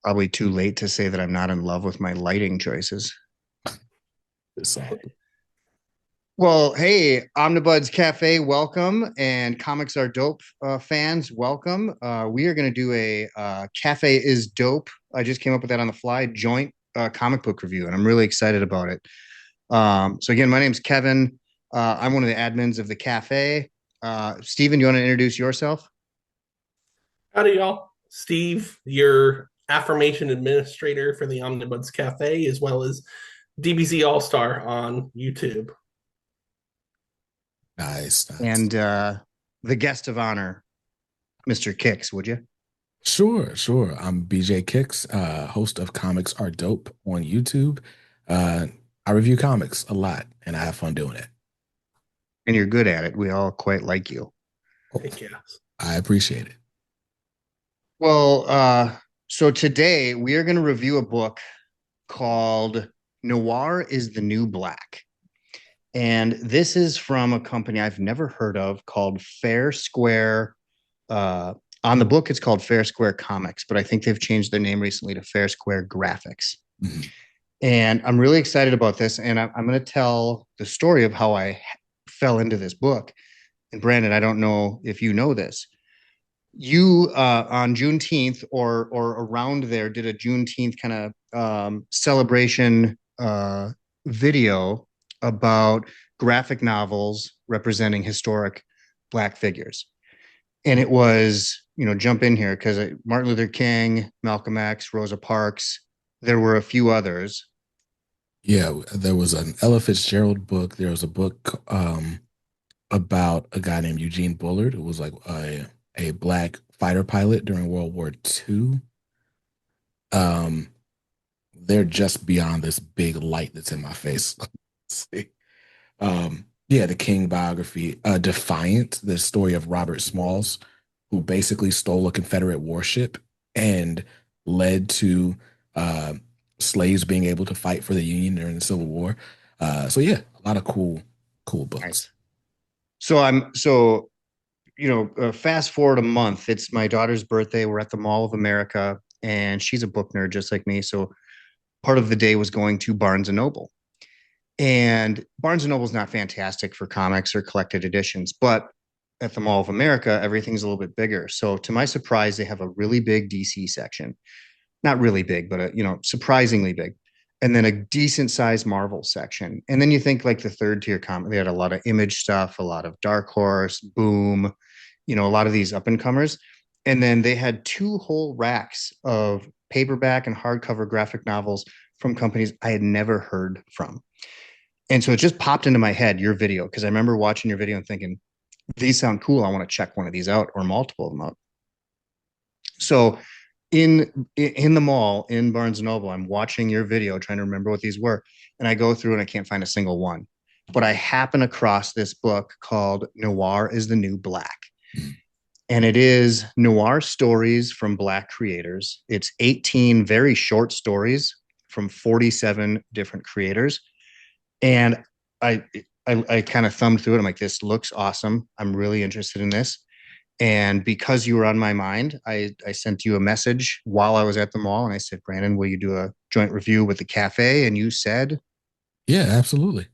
probably too late to say that I'm not in love with my lighting choices. It's all Well, hey, Omnibuds Cafe, welcome, and Comics Are Dope fans, welcome. We are going to do a Cafe is Dope. I just came up with that on the fly joint comic book review, and I'm really excited about it. So, again, my name's Kevin. I'm one of the admins of the cafe. Steven, you want to introduce yourself? Howdy, y'all. Steve, your affirmation administrator for the Omnibuds Cafe, as well as DBZ All Star on YouTube. nice, nice. And the guest of honor, Mr. Kicks, would you? Sure, sure. I'm BJ Kicks, host of Comics Are Dope on YouTube. Uh, I review comics a lot, and I have fun doing it. And you're good at it. We all quite like you. Oh, Thank you. I appreciate it. Well, so today we are going to review a book called Noir is the New Black. And this is from a company I've never heard of called Fair Square. Uh, on the book, it's called Fair Square Comics, but I think they've changed their name recently to Fair Square Graphics. Mhm. And I'm really excited about this. And I'm going to tell the story of how I fell into this book. And Brandon, I don't know if you know this. You on Juneteenth or around there did a Juneteenth kind of celebration video about graphic novels representing historic Black figures, and it was jump in here because Martin Luther King, Malcolm X, Rosa Parks, there were a few others. Yeah, there was an Ella Fitzgerald book. There was a book about a guy named Eugene Bullard, who was like a black fighter pilot during World War II. Um, they're just beyond this big light that's in my face. See. Yeah, the King biography, Defiant, the story of Robert Smalls, who basically stole a Confederate warship and led to uh, slaves being able to fight for the Union during the Civil War. So yeah, a lot of cool books. Nice. So fast forward a month. It's my daughter's birthday. We're at the Mall of America, and she's a book nerd just like me. So part of the day was going to Barnes and Noble. And Barnes and Noble is not fantastic for comics or collected editions, but at the Mall of America, everything's a little bit bigger. So to my surprise, they have a really big DC section. Not really big, but surprisingly big. And then a decent sized Marvel section. And then you think like the third tier comic, they had a lot of Image stuff, a lot of Dark Horse, Boom, a lot of these up and comers. And then they had two whole racks of paperback and hardcover graphic novels from companies I had never heard from. And so it just popped into my head, your video, because I remember watching your video and thinking, these sound cool. I want to check one of these out or multiple of them out. So in the mall in Barnes and Noble, I'm watching your video, trying to remember what these were. And I go through and I can't find a single one. But I happen across this book called Noir is the New Black. And it is noir stories from Black creators. It's 18 very short stories from 47 different creators. And I I kind of thumbed through it. I'm like, this looks awesome. I'm really interested in this. And because you were on my mind, I sent you a message while I was at the mall and I said, Brandon, will you do a joint review with the cafe? And you said, Yeah, absolutely.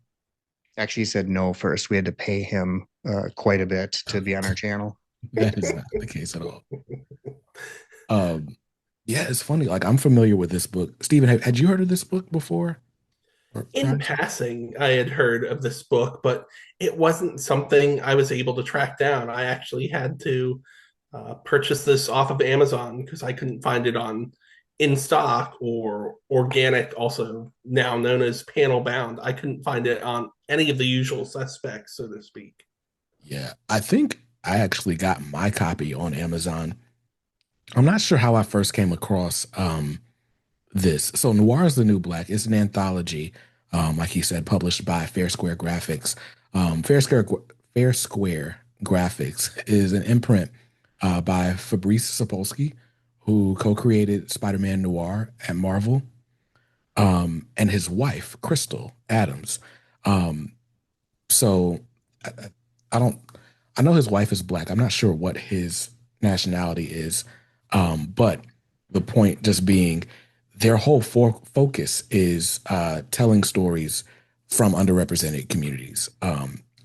actually, you said no first. We had to pay him quite a bit to be on our channel. That is not the case at all. Um, yeah, it's funny. Like I'm familiar with this book. Stephen, had you heard of this book before? Or In prior to? passing, I had heard of this book, but it wasn't something I was able to track down. I actually had to purchase this off of Amazon because I couldn't find it on in stock or organic, also now known as panel bound. I couldn't find it on any of the usual suspects, so to speak. Yeah, I think I actually got my copy on Amazon. I'm not sure how I first came across this. So Noir is the New Black. It's an anthology, like he said, published by Fair Square Graphics. Fair Square Graphics is an imprint by Fabrice Sapolsky, who co-created Spider-Man Noir at Marvel, and his wife, Crystal Adams. Um, so I, I don't, I know his wife is black. I'm not sure what his nationality is, but The point just being their whole focus is telling stories from underrepresented communities.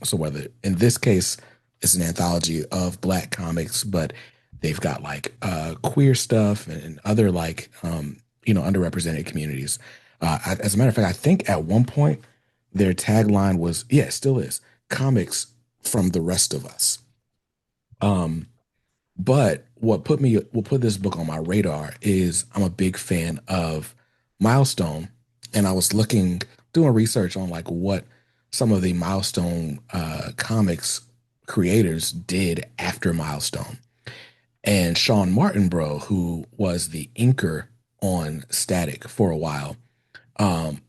So whether in this case it's an anthology of Black comics, but they've got like queer stuff and other like underrepresented communities. As a matter of fact, I think at one point their tagline was, yeah, it still is, comics from the rest of us. Um, but what put this book on my radar is I'm a big fan of Milestone, and I was doing research on like what some of the Milestone comics creators did after Milestone. And Sean Martinbrough, who was the inker on Static for a while,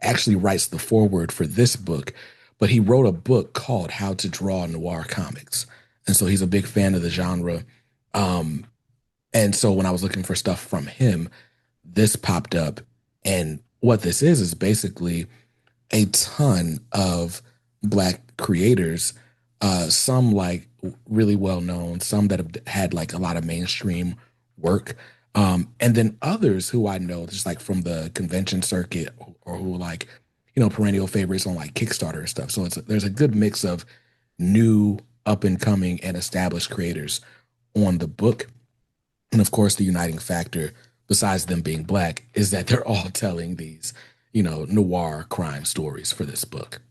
actually writes the foreword for this book, but he wrote a book called How to Draw Noir Comics. And so he's a big fan of the genre. Um, and so when I was looking for stuff from him, this popped up. And what this is basically a ton of Black creators, some like really well known, some that have had like a lot of mainstream work. And then others who I know just like from the convention circuit or who like, perennial favorites on like Kickstarter and stuff. So there's a good mix of new up and coming and established creators on the book. And of course, the uniting factor, besides them being Black, is that they're all telling these, noir crime stories for this book.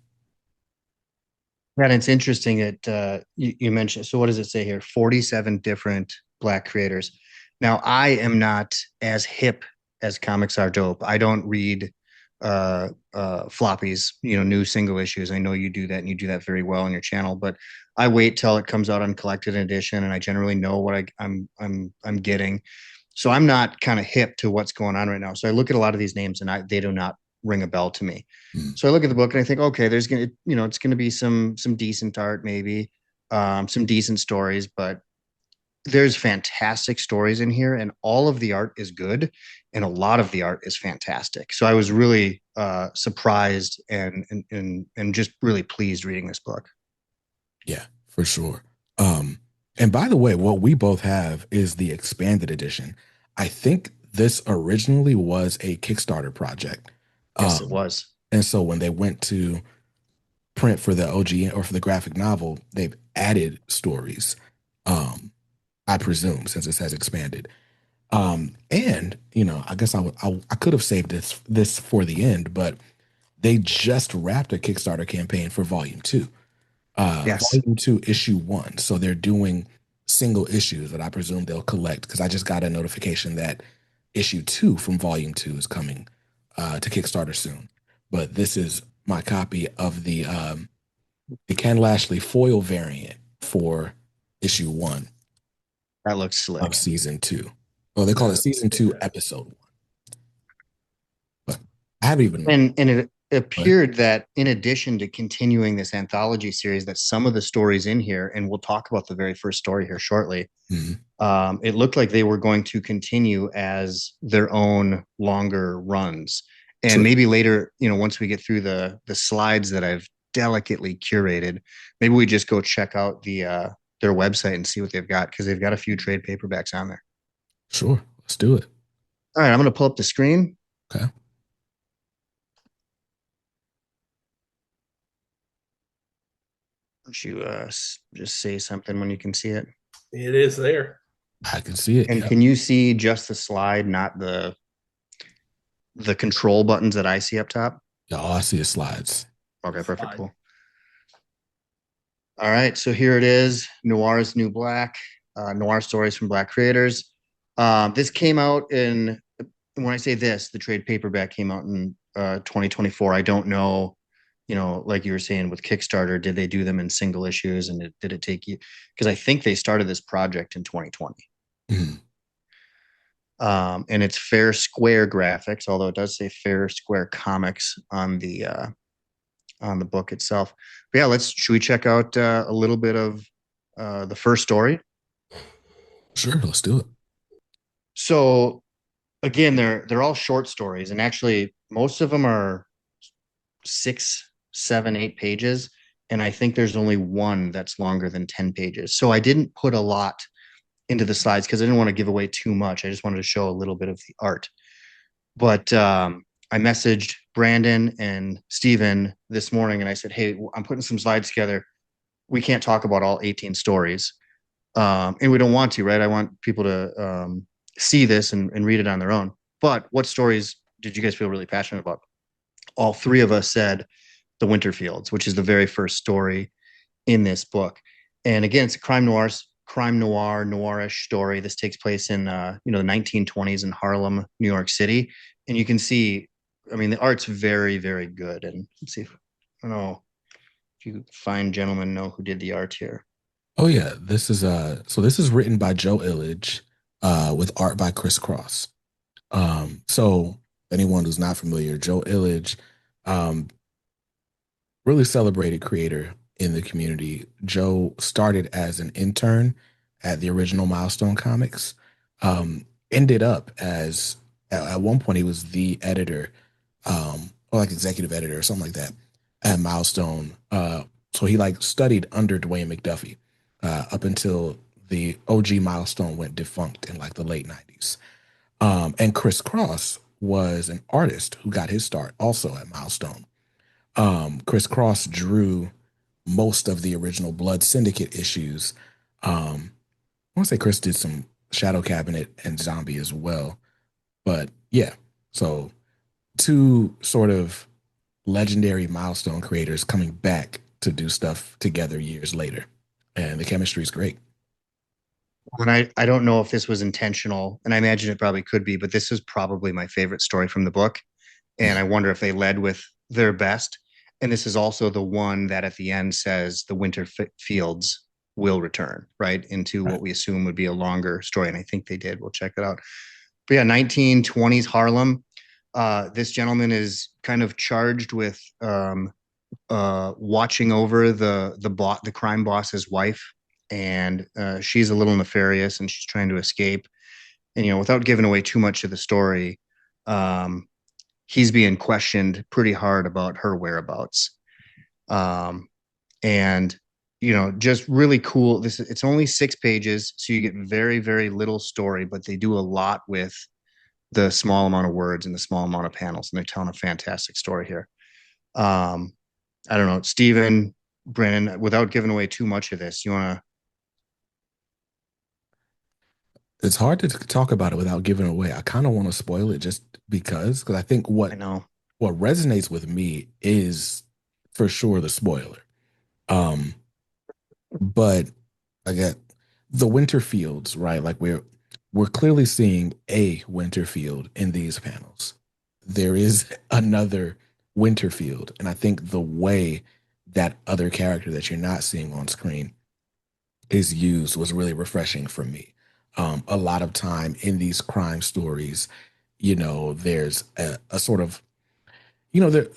And it's interesting that you mentioned. So, what does it say here? 47 different Black creators. Now, I am not as hip as comics are dope. I don't read floppies, new single issues. I know you do that, and you do that very well on your channel. But I wait till it comes out on collected edition, and I generally know what I'm getting. So I'm not kind of hip to what's going on right now. So I look at a lot of these names, and they do not ring a bell to me. Mm. So I look at the book and I think, okay, there's gonna, it's gonna be some decent art, maybe, some decent stories, but there's fantastic stories in here, and all of the art is good, and a lot of the art is fantastic. So I was really surprised and just really pleased reading this book. Yeah, for sure. And by the way, what we both have is the expanded edition. I think this originally was a Kickstarter project. Yes, it Um, was. and so when they went to print for the OG or for the graphic novel, they've added stories. Um, I presume since it has expanded. And I guess I could have saved this for the end, but they just wrapped a Kickstarter campaign for Volume 2. Yes, Volume 2, Issue 1. So they're doing single issues that I presume they'll collect because I just got a notification that Issue 2 from Volume 2 is coming to Kickstarter soon. But this is my copy of the Ken Lashley foil variant for Issue 1 that looks of slick. Season 2. Oh, they call it Uh, Season 2, Episode 1. But I haven't even. And it But, appeared that in addition to continuing this anthology series, that some of the stories in here, and we'll talk about the very first story here shortly, mhm, it looked like they were going to continue as their own longer runs. And true. maybe later, once we get through the slides that I've delicately curated, maybe we just go check out their website and see what they've got, because they've got a few trade paperbacks on there. Sure. Let's do it. All right, I'm going to pull up the screen. Okay. Don't you just say something when you can see it? it is there. I can see it. And Yep. can you see just the slide, not the control buttons that I see up top? Yeah, all I see is slides. Okay, perfect, Slide. cool. All right, so here it is, Noir's New Black, Noir stories from Black creators. This came out in, when I say this, the trade paperback came out in 2024. I don't know, like you were saying with Kickstarter, did they do them in single issues, and did it take you? Because I think they started this project in 2020. Mhm. And it's Fair Square Graphics, although it does say Fair Square Comics on the book itself. But yeah, should we check out a little bit of the first story? Sure, let's do it. So again, they're all short stories, and actually most of them are 6, 7, 8 pages, and I think there's only one that's longer than 10 pages. So I didn't put a lot into the slides because I didn't want to give away too much. I just wanted to show a little bit of the art. But I messaged Brandon and Steven this morning and I said, hey, I'm putting some slides together. We can't talk about all 18 stories. And we don't want to, right? I want people to see this and read it on their own. But what stories did you guys feel really passionate about? All three of us said the Winterfields, which is the very first story in this book. And again, it's a crime noir, noirish story. This takes place in the 1920s in Harlem, New York City, and you can see, I mean, the art's very, very good. And let's see if I don't know if you fine gentlemen know who did the art here. Oh yeah, this is written by Joe Illidge, with art by Chris Cross. So anyone who's not familiar, Joe Illidge, um, really celebrated creator in the community. Joe started as an intern at the original Milestone Comics. Ended up as at one point he was the editor, or like executive editor or something like that at Milestone. So he like studied under Dwayne McDuffie up until the OG Milestone went defunct in like the late 90s. And Chris Cross was an artist who got his start also at Milestone. Chris Cross drew most of the original Blood Syndicate issues. I want to say Chris did some Shadow Cabinet and Zombie as well. But yeah, so two sort of legendary Milestone creators coming back to do stuff together years later. And the chemistry is great. And I don't know if this was intentional, and I imagine it probably could be, but this is probably my favorite story from the book. And I wonder if they led with their best. And this is also the one that at the end says the winter fields will return, right? Into what Right. we assume would be a longer story. And I think they did. We'll check it out. But yeah, 1920s Harlem. This gentleman is kind of charged with watching over the crime boss's wife, and she's a little nefarious, and she's trying to escape. And without giving away too much of the story, um, he's being questioned pretty hard about her whereabouts. Um, and just really cool. It's only 6 pages, so you get very, very little story, but they do a lot with the small amount of words and the small amount of panels, and they're telling a fantastic story here. Um, I don't know, Stephen, Brandon, without giving away too much of this, you want to? It's hard to talk about it without giving it away. I kind of want to spoil it just because I think I know. what resonates with me is for sure the spoiler. Um, but I get the winter fields, right? Like we're clearly seeing a winter field in these panels. There is another winter field, and I think the way that other character that you're not seeing on screen is used was really refreshing for me. A lot of time in these crime stories, there's a sort of there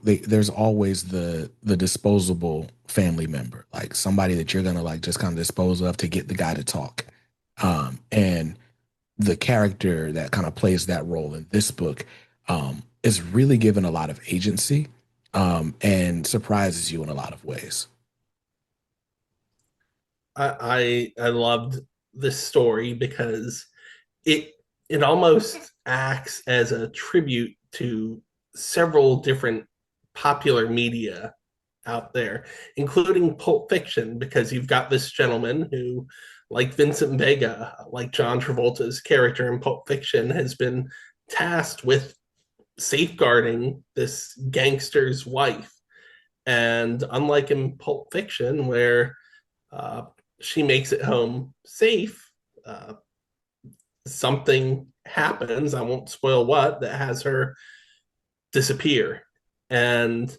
there's always the disposable family member, like somebody that you're gonna like just kind of dispose of to get the guy to talk. And the character that kind of plays that role in this book is really given a lot of agency, and surprises you in a lot of ways. I loved this story because it it almost acts as a tribute to several different popular media out there, including Pulp Fiction, because you've got this gentleman who, like Vincent Vega, like John Travolta's character in Pulp Fiction, has been tasked with safeguarding this gangster's wife. And unlike in Pulp Fiction, where uh, she makes it home safe, uh, something happens. I won't spoil what that has her disappear. And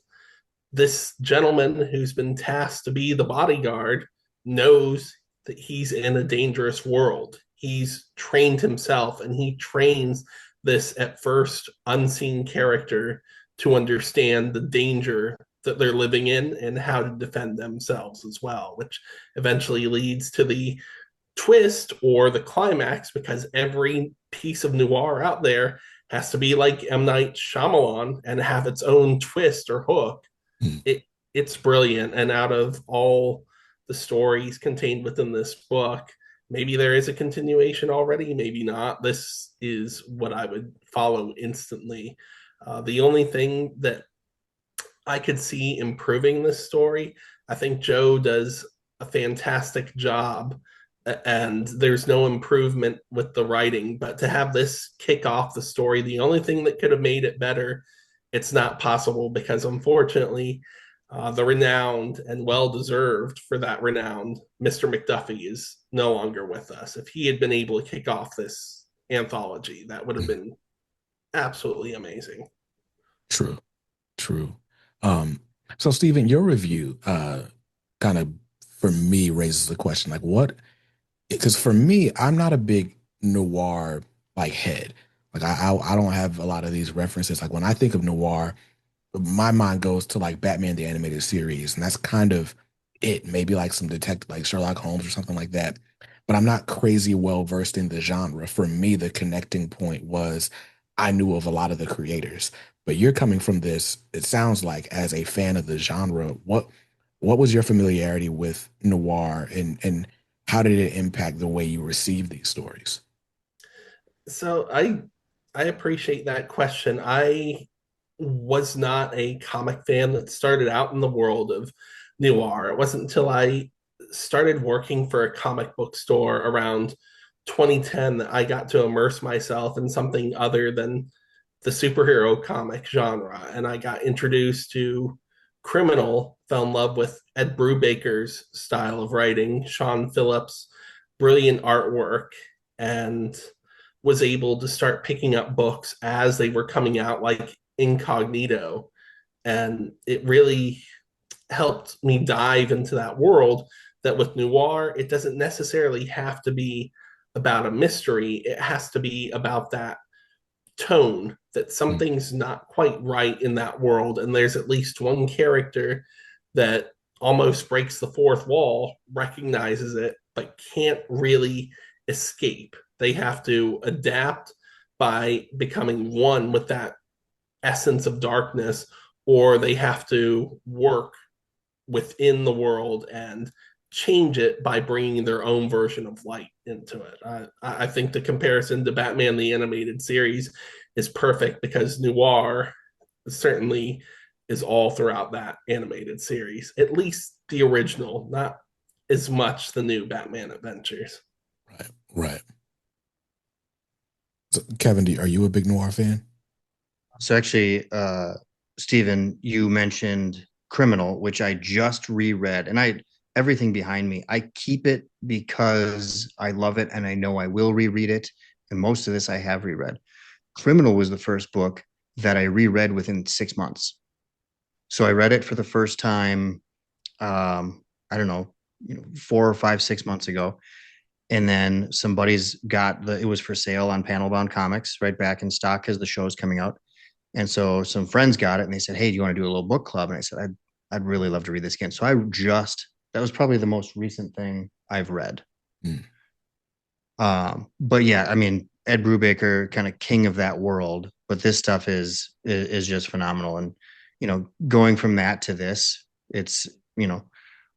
this gentleman who's been tasked to be the bodyguard knows that he's in a dangerous world. He's trained himself and he trains this at first unseen character to understand the danger that they're living in and how to defend themselves as well, which eventually leads to the twist or the climax, because every piece of noir out there has to be like M. Night Shyamalan and have its own twist or hook. Hmm. It's brilliant. And out of all the stories contained within this book, maybe there is a continuation already, maybe not. This is what I would follow instantly. The only thing that I could see improving this story, I think Joe does a fantastic job, and there's no improvement with the writing. But to have this kick off the story, the only thing that could have made it better, it's not possible because unfortunately, the renowned and well deserved for that renowned Mr. McDuffie is no longer with us. If he had been able to kick off this anthology, that would have been absolutely amazing. True, true. Um, so Stephen, your review kind of for me raises the question like what because for me, I'm not a big noir like head. Like I don't have a lot of these references. Like when I think of noir, my mind goes to like Batman the animated series, and that's kind of it. Maybe like some detective, like Sherlock Holmes or something like that. But I'm not crazy well versed in the genre. For me, the connecting point was I knew of a lot of the creators. But you're coming from this, it sounds like, as a fan of the genre. What was your familiarity with noir and how did it impact the way you receive these stories? So I appreciate that question. I was not a comic fan that started out in the world of noir. It wasn't until I started working for a comic book store around 2010 that I got to immerse myself in something other than the superhero comic genre. And I got introduced to Criminal, fell in love with Ed Brubaker's style of writing, Sean Phillips' brilliant artwork, and was able to start picking up books as they were coming out, like Incognito. And it really helped me dive into that world that with noir, it doesn't necessarily have to be about a mystery. It has to be about that tone that Mm, something's not quite right in that world. And there's at least one character that almost breaks the fourth wall, recognizes it, but can't really escape. They have to adapt by becoming one with that essence of darkness, or they have to work within the world and change it by bringing their own version of light into it. I think the comparison to Batman the Animated Series is perfect because noir certainly is all throughout that animated series, at least the original, not as much the new Batman Adventures. right, right. So, Kevin, are you a big noir fan? So actually, Stephen, you mentioned Criminal, which I just reread, and I everything behind me. I keep it because I love it, and I know I will reread it. And most of this I have reread. Criminal was the first book that I reread within 6 months. So I read it for the first time. I don't know, 4 or 5, 6 months ago, and then some buddies got it was for sale on Panel Bound Comics right back in stock because the show's coming out. And so some friends got it and they said, "Hey, do you want to do a little book club?" And I said, I'd really love to read this again. So that was probably the most recent thing I've read. Mm, But yeah, I mean, Ed Brubaker, kind of king of that world, but this stuff is just phenomenal. And, going from that to this, it's,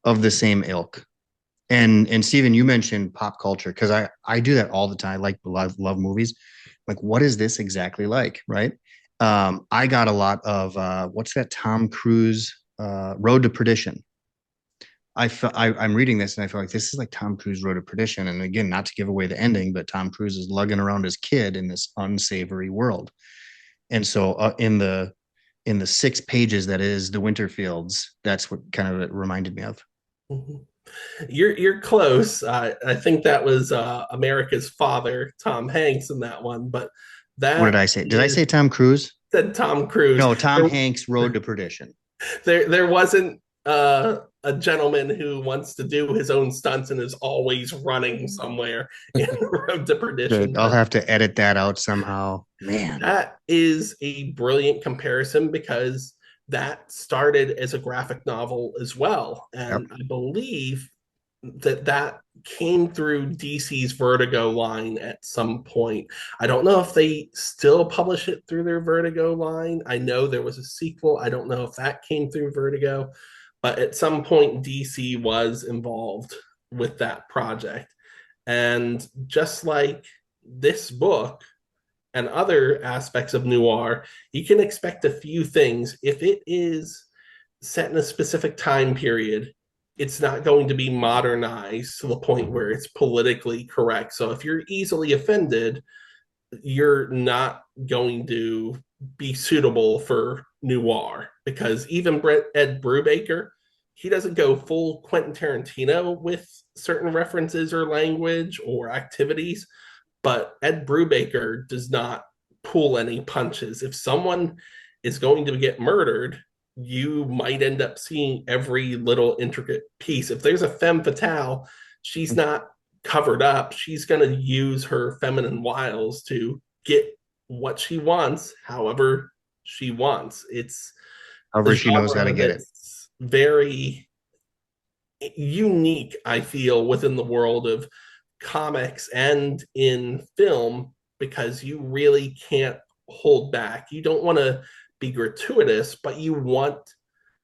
of the same ilk. And Steven, you mentioned pop culture because I do that all the time. I like love movies. Like, what is this exactly like? Right. I got a lot of what's that Tom Cruise Road to Perdition. I'm reading this and I feel like this is like Tom Cruise Road to Perdition. And again, not to give away the ending, but Tom Cruise is lugging around his kid in this unsavory world. And so in the 6 pages that is the Winterfields, that's what kind of it reminded me of. Mhm. You're close. I think that was America's father, Tom Hanks, in that one, but What did that I say? Did I is say Tom Cruise? said Tom Cruise. No, Tom There, Hanks Road to Perdition. there wasn't a gentleman who wants to do his own stunts and is always running somewhere in Road to Good. Perdition. I'll But have to edit that out somehow. Man. that is a brilliant comparison because that started as a graphic novel as well, Yep. and I believe that came through DC's Vertigo line at some point. I don't know if they still publish it through their Vertigo line. I know there was a sequel. I don't know if that came through Vertigo, but at some point DC was involved with that project. And just like this book and other aspects of noir, you can expect a few things. If it is set in a specific time period, it's not going to be modernized to the point where it's politically correct. So if you're easily offended, you're not going to be suitable for noir, because even Ed Brubaker, he doesn't go full Quentin Tarantino with certain references or language or activities, but Ed Brubaker does not pull any punches. If someone is going to get murdered, you might end up seeing every little intricate piece. If there's a femme fatale, she's not covered up. She's going to use her feminine wiles to get what she wants, however she wants. It's a However, she knows how to genre get it. that's very unique, I feel, within the world of comics and in film, because you really can't hold back. You don't want to be gratuitous, but you want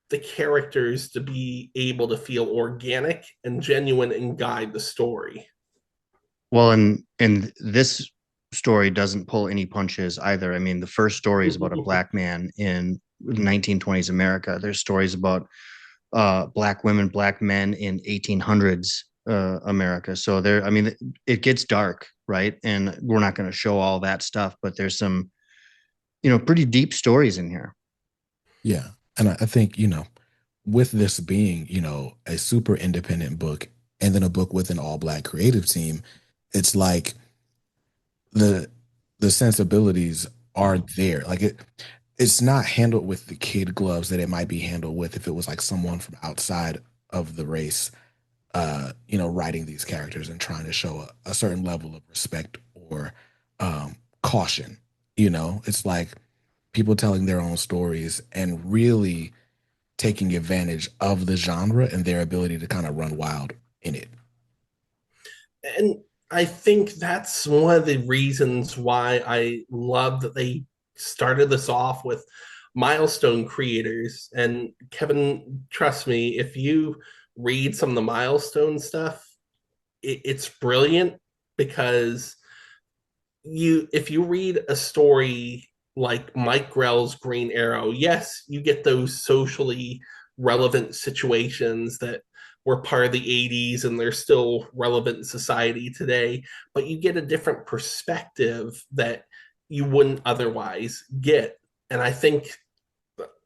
the characters to be able to feel organic and genuine and guide the story. Well, and this story doesn't pull any punches either. I mean, the first story is about a black man in 1920s America. There's stories about black women, black men in 1800s America. So there, I mean, it gets dark, right? And we're not going to show all that stuff, but there's some, pretty deep stories in here. Yeah. And I think, with this being, a super independent book and then a book with an all black creative team, it's like the the sensibilities are there. Like it's not handled with the kid gloves that it might be handled with if it was like someone from outside of the race, writing these characters and trying to show a certain level of respect or caution. It's like people telling their own stories and really taking advantage of the genre and their ability to kind of run wild in it. And I think that's one of the reasons why I love that they started this off with milestone creators. And Kevin, trust me, if you read some of the milestone stuff, it's brilliant, because if you read a story like Mike Grell's Green Arrow, yes, you get those socially relevant situations that were part of the 80s and they're still relevant in society today, but you get a different perspective that you wouldn't otherwise get. And I think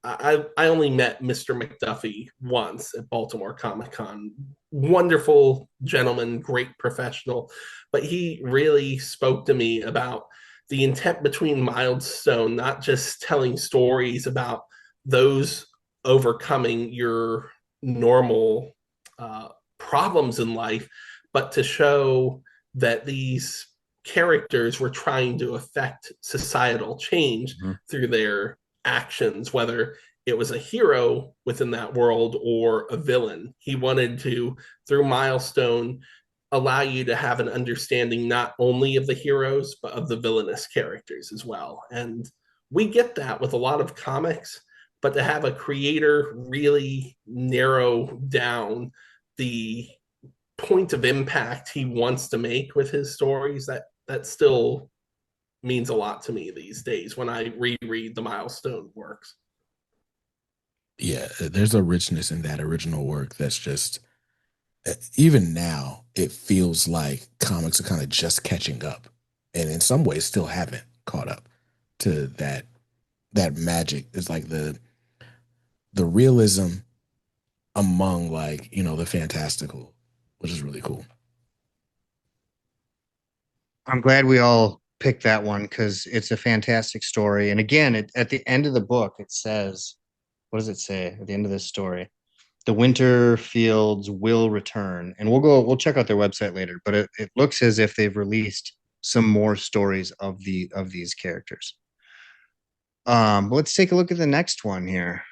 I only met Mr. McDuffie once at Baltimore Comic Con. Wonderful gentleman, great professional, but he really spoke to me about the intent between Milestone, not just telling stories about those overcoming your normal problems in life, but to show that these characters were trying to affect societal change Mhm. through their actions, whether it was a hero within that world or a villain. He wanted to, through Milestone, allow you to have an understanding not only of the heroes, but of the villainous characters as well. And we get that with a lot of comics, but to have a creator really narrow down the point of impact he wants to make with his stories, that still means a lot to me these days when I reread the Milestone works. Yeah, there's a richness in that original work that's just even now it feels like comics are kind of just catching up and in some ways still haven't caught up to that magic. It's like the realism among like, the fantastical, which is really cool. I'm glad we all picked that one because it's a fantastic story. And again, at the end of the book, it says, what does it say at the end of this story? The winter fields will return. And we'll check out their website later, but it looks as if they've released some more stories of these characters. Let's take a look at the next one here.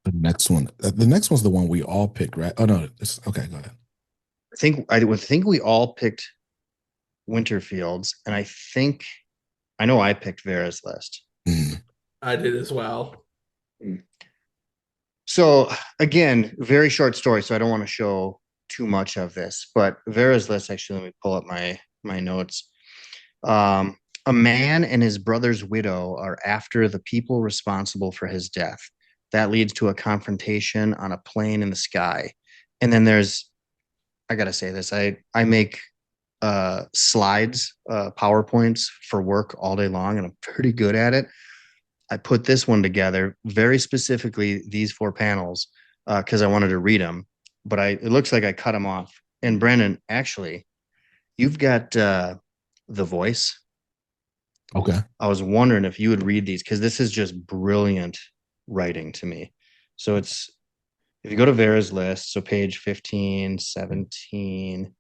The next one's the one we all picked, right? Oh no, it's okay. Go ahead. I would think we all picked Winterfields, and I know I picked Vera's list. Mm. I did as well. So again, very short story, so I don't want to show too much of this, but Vera's list, actually, let me pull up my notes. A man and his brother's widow are after the people responsible for his death. That leads to a confrontation on a plane in the sky. And then there's, I gotta say this, I make slides, PowerPoints for work all day long, and I'm pretty good at it. I put this one together very specifically, these four panels, because I wanted to read them, but it looks like I cut them off. And Brandon, actually, you've got the voice. Okay. I was wondering if you would read these because this is just brilliant writing to me. So it's, if you go to Vera's list, so page 15, 17,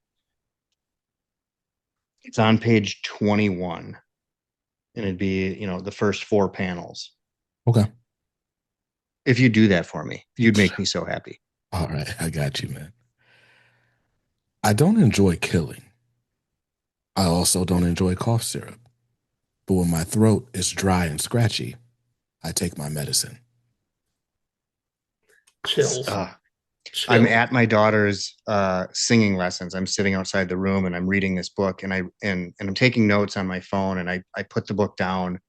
it's on page 21, and it'd be, the first four panels. Okay. If you do that for me, you'd make me so happy. All right. I got you, man. I don't enjoy killing. I also don't enjoy cough syrup. But when my throat is dry and scratchy, I take my medicine. Chills. Uh, I'm Chill. at my daughter's singing lessons. I'm sitting outside the room and I'm reading this book, and I'm taking notes on my phone, and I put the book down,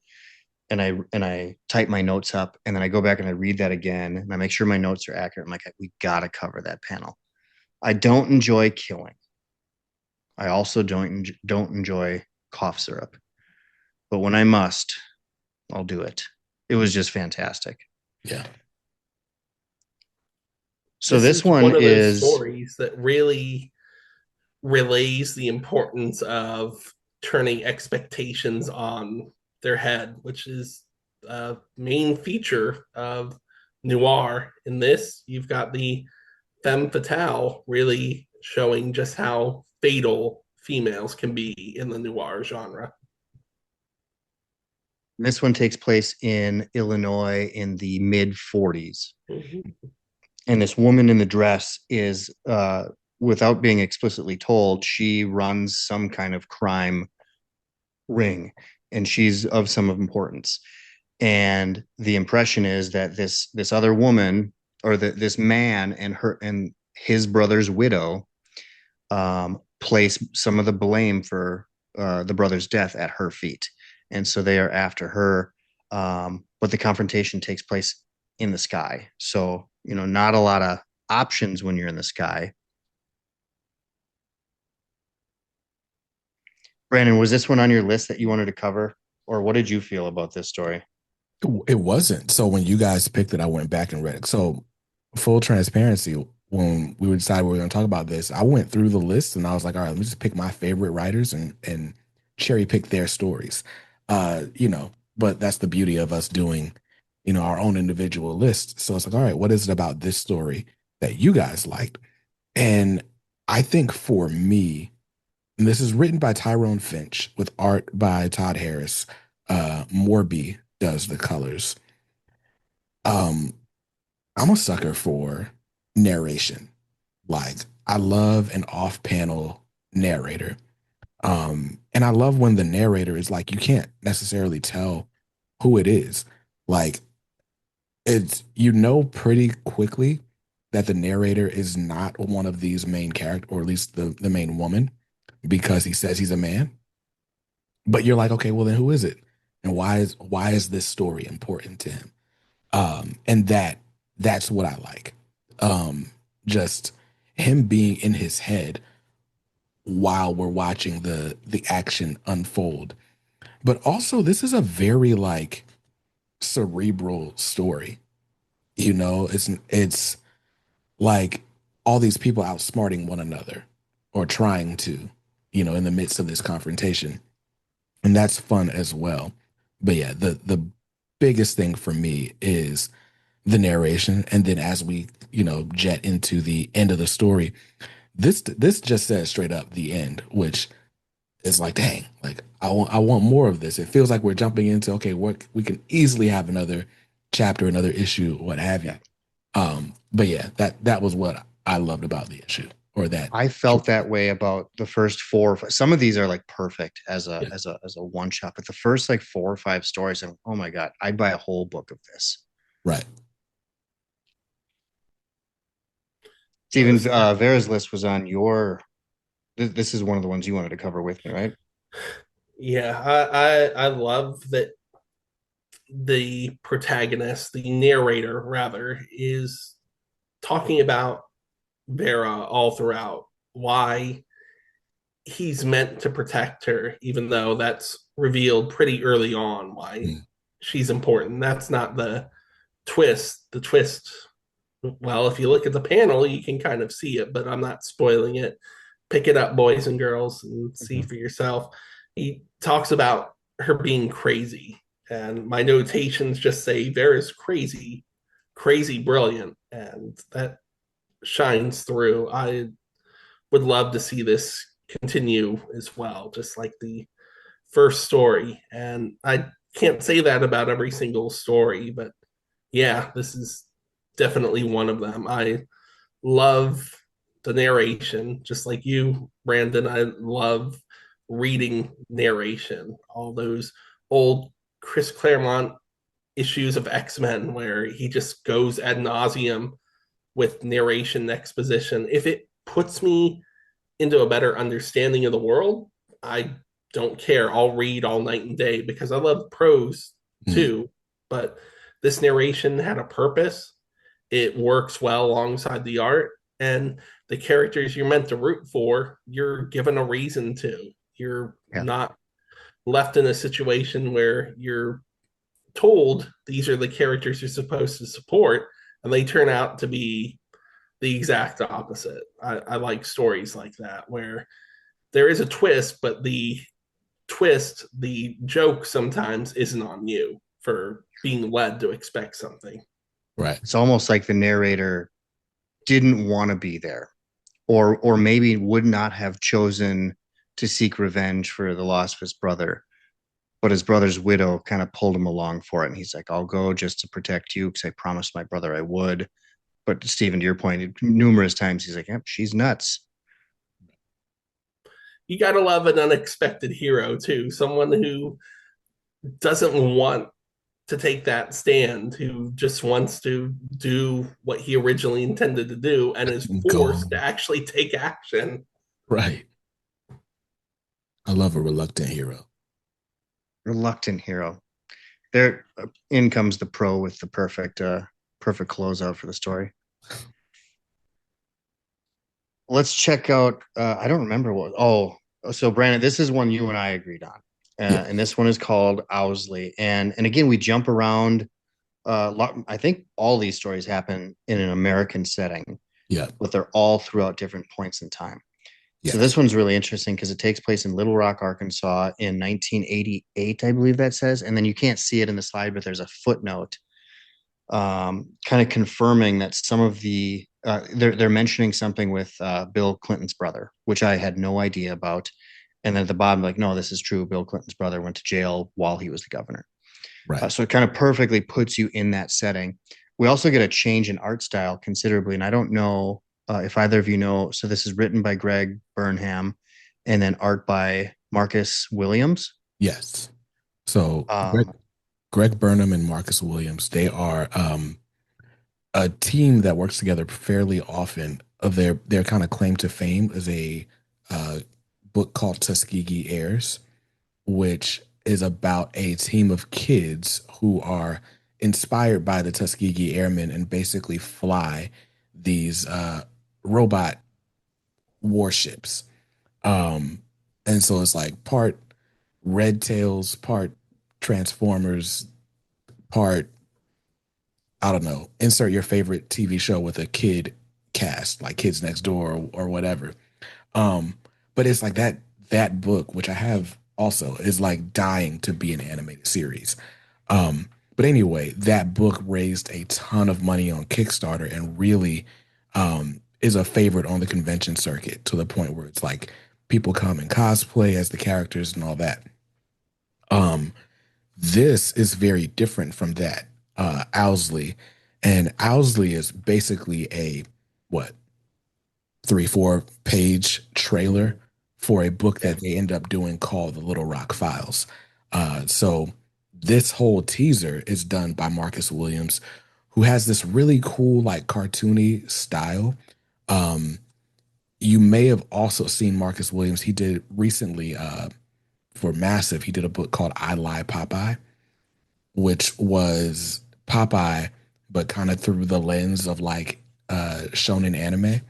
and I type my notes up, and then I go back and I read that again, and I make sure my notes are accurate. I'm like, we gotta cover that panel. I don't enjoy killing. I also don't enjoy cough syrup, but when I must, I'll do it. It was just fantastic. Yeah. So This this is one one of those is stories that really relays the importance of turning expectations on their head, which is a main feature of noir. In this, you've got the femme fatale really showing just how fatal females can be in the noir genre. this one takes place in Illinois in the mid 40s. Mm-hmm. And this woman in the dress is, without being explicitly told, she runs some kind of crime ring, and she's of some importance. And the impression is that this other woman, or this man and his brother's widow, place some of the blame for the brother's death at her feet, and so they are after her. But the confrontation takes place in the sky, so not a lot of options when you're in the sky. Brandon, was this one on your list that you wanted to cover, or what did you feel about this story? It wasn't. So when you guys picked it, I went back and read it. So full transparency, when we would decide we were going to talk about this, I went through the list and I was like, all right, let me just pick my favorite writers and cherry pick their stories. But that's the beauty of us doing, our own individual list. So it's like, all right, what is it about this story that you guys liked? And I think for me, and this is written by Tyrone Finch with art by Todd Harris. Morby does the colors. Um, I'm a sucker for narration. Like I love an off-panel narrator. And I love when the narrator is like you can't necessarily tell who it is. Like it's pretty quickly that the narrator is not one of these main characters, or at least the main woman, because he says he's a man. But you're like, okay, well then who is it? And why is this story important to him? And that's what I like. Just him being in his head while we're watching the action unfold. But also this is a very like cerebral story. It's like all these people outsmarting one another or trying to, in the midst of this confrontation. And that's fun as well. But yeah, the biggest thing for me is the narration, and then as we jet into the end of the story, this just says straight up the end, which is like, dang, like I want more of this. It feels like we're jumping into, okay, what we can easily have another chapter, another issue, what have you. Yeah. But yeah, that was what I loved about the issue, or that I felt short. that way about the first four. Some of these are like perfect as a Yeah, one shot, but the first like four or five stories, and oh my god, I'd buy a whole book of this. right. Stephen, So yeah, Vera's list was on your. This is one of the ones you wanted to cover with me, right? yeah, I love that the protagonist, the narrator rather, is talking about Vera all throughout. Why he's meant to protect her, even though that's revealed pretty early on why Mm. she's important. That's not the twist. The twist, well, if you look at the panel, you can kind of see it, but I'm not spoiling it. Pick it up, boys and girls, and see Mhm. for yourself. He talks about her being crazy, and my notations just say Vera's crazy, crazy brilliant, and that shines through. I would love to see this continue as well, just like the first story. And I can't say that about every single story, but yeah, this is definitely one of them. I love the narration, just like you, Brandon. I love reading narration, all those old Chris Claremont issues of X-Men where he just goes ad nauseum with narration exposition. If it puts me into a better understanding of the world, I don't care. I'll read all night and day because I love prose Mm. too. But this narration had a purpose. It works well alongside the art, and the characters you're meant to root for, you're given a reason to. You're Yeah. not left in a situation where you're told these are the characters you're supposed to support, and they turn out to be the exact opposite. I like stories like that where there is a twist, but the twist, the joke sometimes isn't on you for being led to expect something. Right. It's almost like the narrator didn't want to be there, or maybe would not have chosen to seek revenge for the loss of his brother. But his brother's widow kind of pulled him along for it. And he's like, I'll go just to protect you because I promised my brother I would. But Stephen, to your point, numerous times he's like, yep, she's nuts. You got to love an unexpected hero too, someone who doesn't want to take that stand, who just wants to do what he originally intended to do and is Go. forced to actually take action. Right. I love a reluctant hero. Reluctant hero. There in comes the pro with the perfect closeout for the story. Let's check out I don't remember what so Brandon, this is one you and I agreed on. Yeah. And this one is called Owsley. And again, we jump around I think all these stories happen in an American setting, Yeah. but they're all throughout different points in time. So Yes. this one's really interesting because it takes place in Little Rock, Arkansas in 1988, I believe that says. And then you can't see it in the slide, but there's a footnote kind of confirming that some of they're mentioning something with Bill Clinton's brother, which I had no idea about. And then at the bottom, like, no, this is true. Bill Clinton's brother went to jail while he was the governor. Right. So it kind of perfectly puts you in that setting. We also get a change in art style considerably, and I don't know if either of you know. So this is written by Greg Burnham, and then art by Marcus Williams. Yes. So Um, Greg Burnham and Marcus Williams, they are a team that works together fairly often. Of their kind of claim to fame is a uh, book called Tuskegee Airs, which is about a team of kids who are inspired by the Tuskegee Airmen and basically fly these robot warships. Um, and so it's like part Red Tails, part Transformers, part I don't know, insert your favorite TV show with a kid cast, like Kids Next Door or whatever. Um, but it's like that book, which I have also, is like dying to be an animated series. But anyway, that book raised a ton of money on Kickstarter and really is a favorite on the convention circuit to the point where it's like people come and cosplay as the characters and all that. Um, this is very different from that. Owsley, and Owsley is basically a what 3 4 page trailer for a book Yeah. that they end up doing called The Little Rock Files. So this whole teaser is done by Marcus Williams, who has this really cool like cartoony style. Um, you may have also seen Marcus Williams. He did recently for Massive, he did a book called I Lie Popeye, which was Popeye, but kind of through the lens of like shonen anime.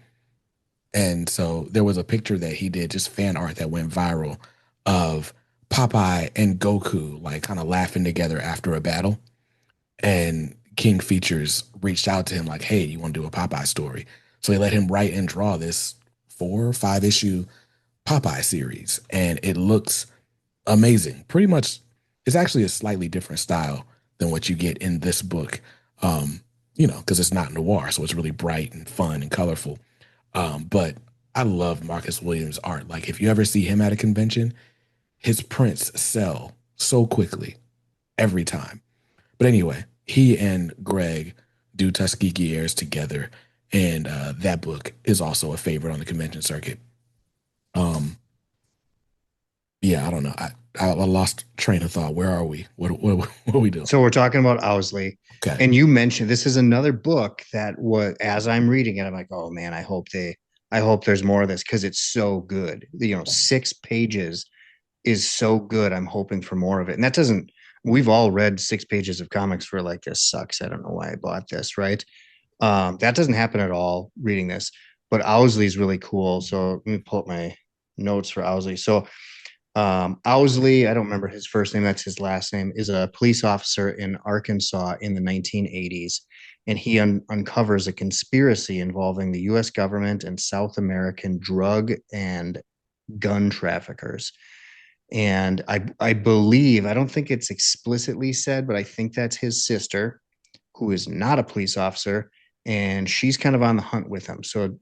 And so there was a picture that he did, just fan art that went viral of Popeye and Goku like kind of laughing together after a battle. And King Features reached out to him like, "Hey, you want to do a Popeye story?" So they let him write and draw this 4 or 5 issue Popeye series, and it looks amazing. Pretty much, it's actually a slightly different style than what you get in this book. Um, because it's not noir, so it's really bright and fun and colorful. But I love Marcus Williams' art. Like, if you ever see him at a convention, his prints sell so quickly every time. But anyway, he and Greg do Tuskegee Airs together, and that book is also a favorite on the convention circuit. Um, yeah, I don't know. I lost train of thought. Where are we? What are we doing? So we're talking about Owsley, Okay. and you mentioned this is another book that was as I'm reading it, I'm like, oh man, I hope there's more of this because it's so good. 6 pages is so good. I'm hoping for more of it. And that doesn't, we've all read 6 pages of comics for like, this sucks. I don't know why I bought this, right? That doesn't happen at all reading this, but Owsley is really cool. So let me pull up my notes for Owsley. So Owsley, I don't remember his first name, that's his last name, is a police officer in Arkansas in the 1980s. And he uncovers a conspiracy involving the US government and South American drug and gun traffickers. And I believe, I don't think it's explicitly said, but I think that's his sister, who is not a police officer, and she's kind of on the hunt with him. So,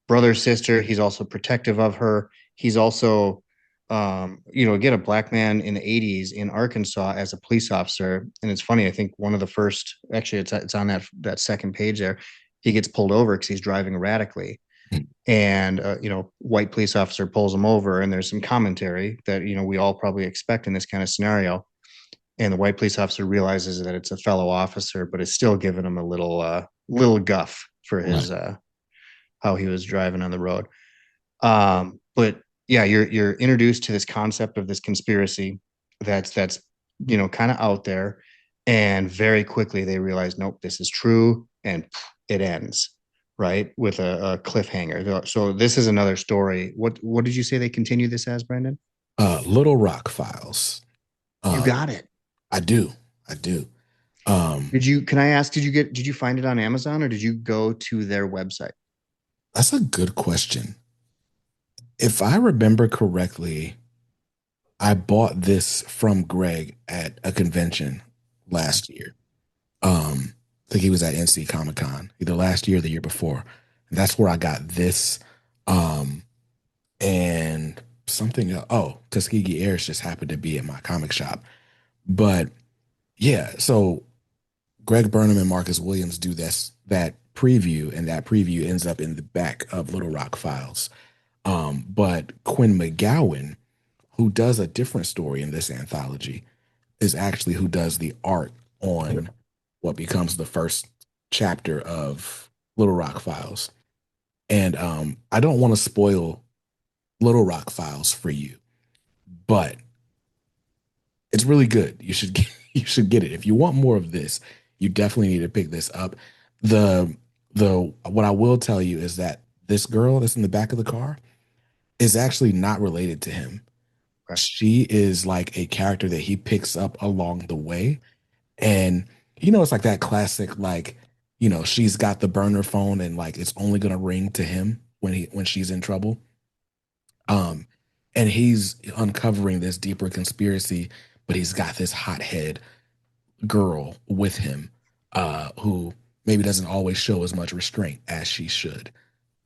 brother, sister, he's also protective of her. He's also, again, a black man in the 80s in Arkansas as a police officer. And it's funny, I think one of the first, actually, it's on that second page there. He gets pulled over because he's driving erratically, and white police officer pulls him over, and there's some commentary that we all probably expect in this kind of scenario, and the white police officer realizes that it's a fellow officer, but is still giving him a little guff for Right. his how he was driving on the road. But yeah, you're introduced to this concept of this conspiracy that's kind of out there, and very quickly they realize, nope, this is true, and it ends right with a cliffhanger. So this is another story. What did you say they continue this as, Brandon? Little Rock Files. You Uh, got it. I do. I do. Um, Can I ask, did you find it on Amazon or did you go to their website? that's a good question. If I remember correctly, I bought this from Greg at a convention last year. I think he was at NC Comic Con either last year or the year before. And that's where I got this. Um, and something else. Oh, Tuskegee Airs just happened to be at my comic shop. But yeah, so Greg Burnham and Marcus Williams do that preview, and that preview ends up in the back of Little Rock Files. But Quinn McGowan, who does a different story in this anthology, is actually who does the art on what becomes the first chapter of Little Rock Files. And I don't want to spoil Little Rock Files for you, but it's really good. You should get it. If you want more of this, you definitely need to pick this up. The the what I will tell you is that this girl that's in the back of the car is actually not related to him. Okay. She is like a character that he picks up along the way. And it's like that classic, like, she's got the burner phone and like it's only gonna ring to him when she's in trouble. Um, and he's uncovering this deeper conspiracy, but he's got this hothead girl with him, who maybe doesn't always show as much restraint as she should.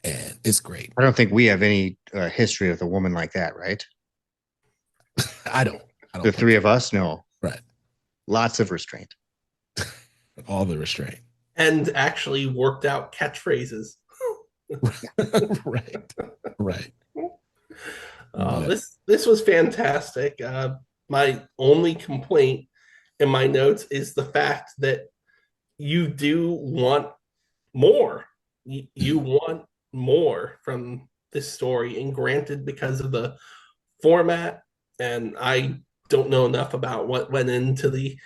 And it's great. I don't think we have any history with a woman like that, right? I don't. I The don't think three so. of us, no. Right. Lots of restraint. All the restraint. And actually worked out catchphrases. Right. Right. But This was fantastic. My only complaint in my notes is the fact that you do want more. you want more from this story. And granted, because of the format, and I don't know enough about what went into the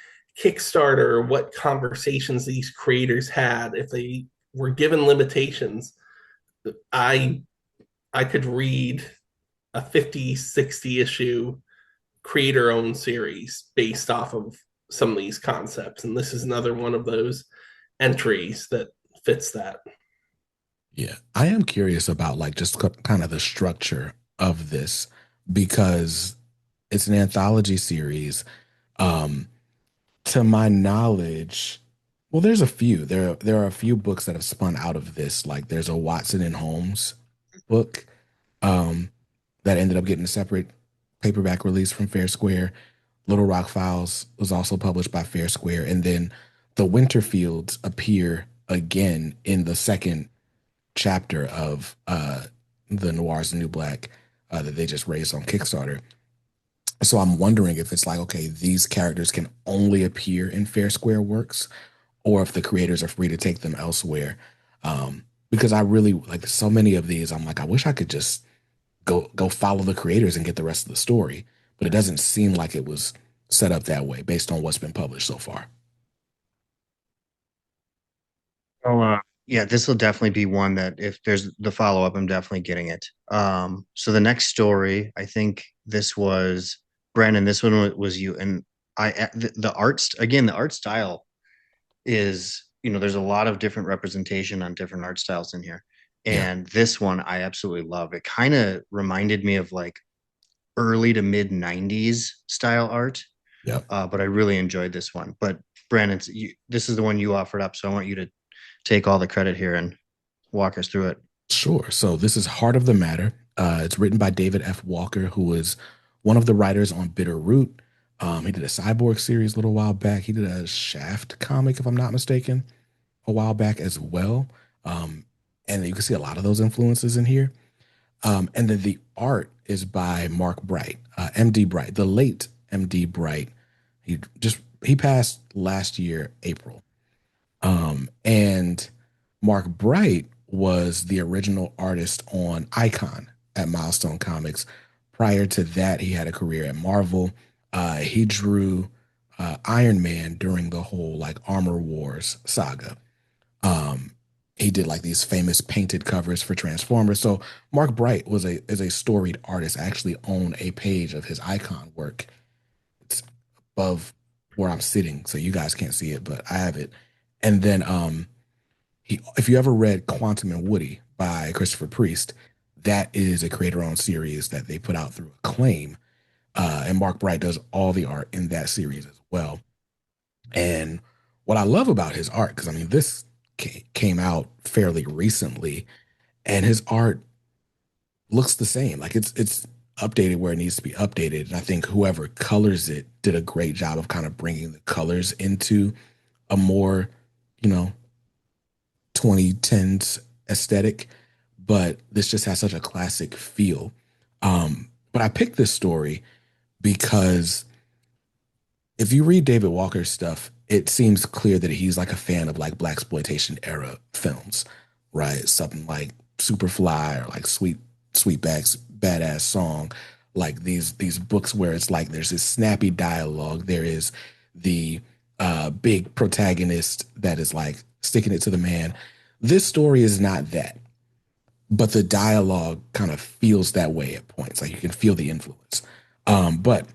Kickstarter, what conversations these creators had, if they were given limitations, I I could read a 50, 60 issue creator owned series based off of some of these concepts. And this is another one of those entries that fits that. Yeah, I am curious about like just kind of the structure of this because it's an anthology series. Um, to my knowledge, well, there's a few. There are a few books that have spun out of this. Like there's a Watson and Holmes book um, that ended up getting a separate paperback release from Fair Square. Little Rock Files was also published by Fair Square, and then the Winterfields appear again in the second chapter of the Noir's New Black that they just raised on Kickstarter. So I'm wondering if it's like, okay, these characters can only appear in Fair Square works, or if the creators are free to take them elsewhere. Because I really like so many of these, I'm like, I wish I could just go follow the creators and get the rest of the story. But it doesn't seem like it was set up that way based on what's been published so far. Oh, yeah, this will definitely be one that if there's the follow up, I'm definitely getting it. So the next story, I think this was Brandon. This one was you, and the art again. The art style is, there's a lot of different representation on different art styles in here, Yeah. and this one I absolutely love. It kind of reminded me of like early to mid '90s style art, Yeah. but I really enjoyed this one. But Brandon, this is the one you offered up, so I want you to take all the credit here and walk us through it. Sure. So this is Heart of the Matter. It's written by David F. Walker, who was one of the writers on Bitter Root. He did a Cyborg series a little while back. He did a Shaft comic, if I'm not mistaken, a while back as well. Um, and you can see a lot of those influences in here. And then the art is by Mark Bright, MD Bright, the late MD Bright. He passed last year, April. And Mark Bright was the original artist on Icon at Milestone Comics. Prior to that, he had a career at Marvel. He drew Iron Man during the whole like Armor Wars saga. Um, he did like these famous painted covers for Transformers. So Mark Bright was a is a storied artist. I actually own a page of his Icon work. It's above where I'm sitting, so you guys can't see it, but I have it. And then if you ever read Quantum and Woody by Christopher Priest, that is a creator-owned series that they put out through Acclaim. And Mark Bright does all the art in that series as well. And what I love about his art, because I mean, this came out fairly recently, and his art looks the same. Like it's updated where it needs to be updated. And I think whoever colors it did a great job of kind of bringing the colors into a more, you know, 2010s aesthetic. But this just has such a classic feel. But I picked this story because if you read David Walker's stuff, it seems clear that he's like a fan of like black exploitation era films, right? Something like Superfly or like Sweetback's Badass Song, like these books where it's like there's this snappy dialogue, there is the big protagonist that is like sticking it to the man. This story is not that, but the dialogue kind of feels that way at points. Like you can feel the influence. But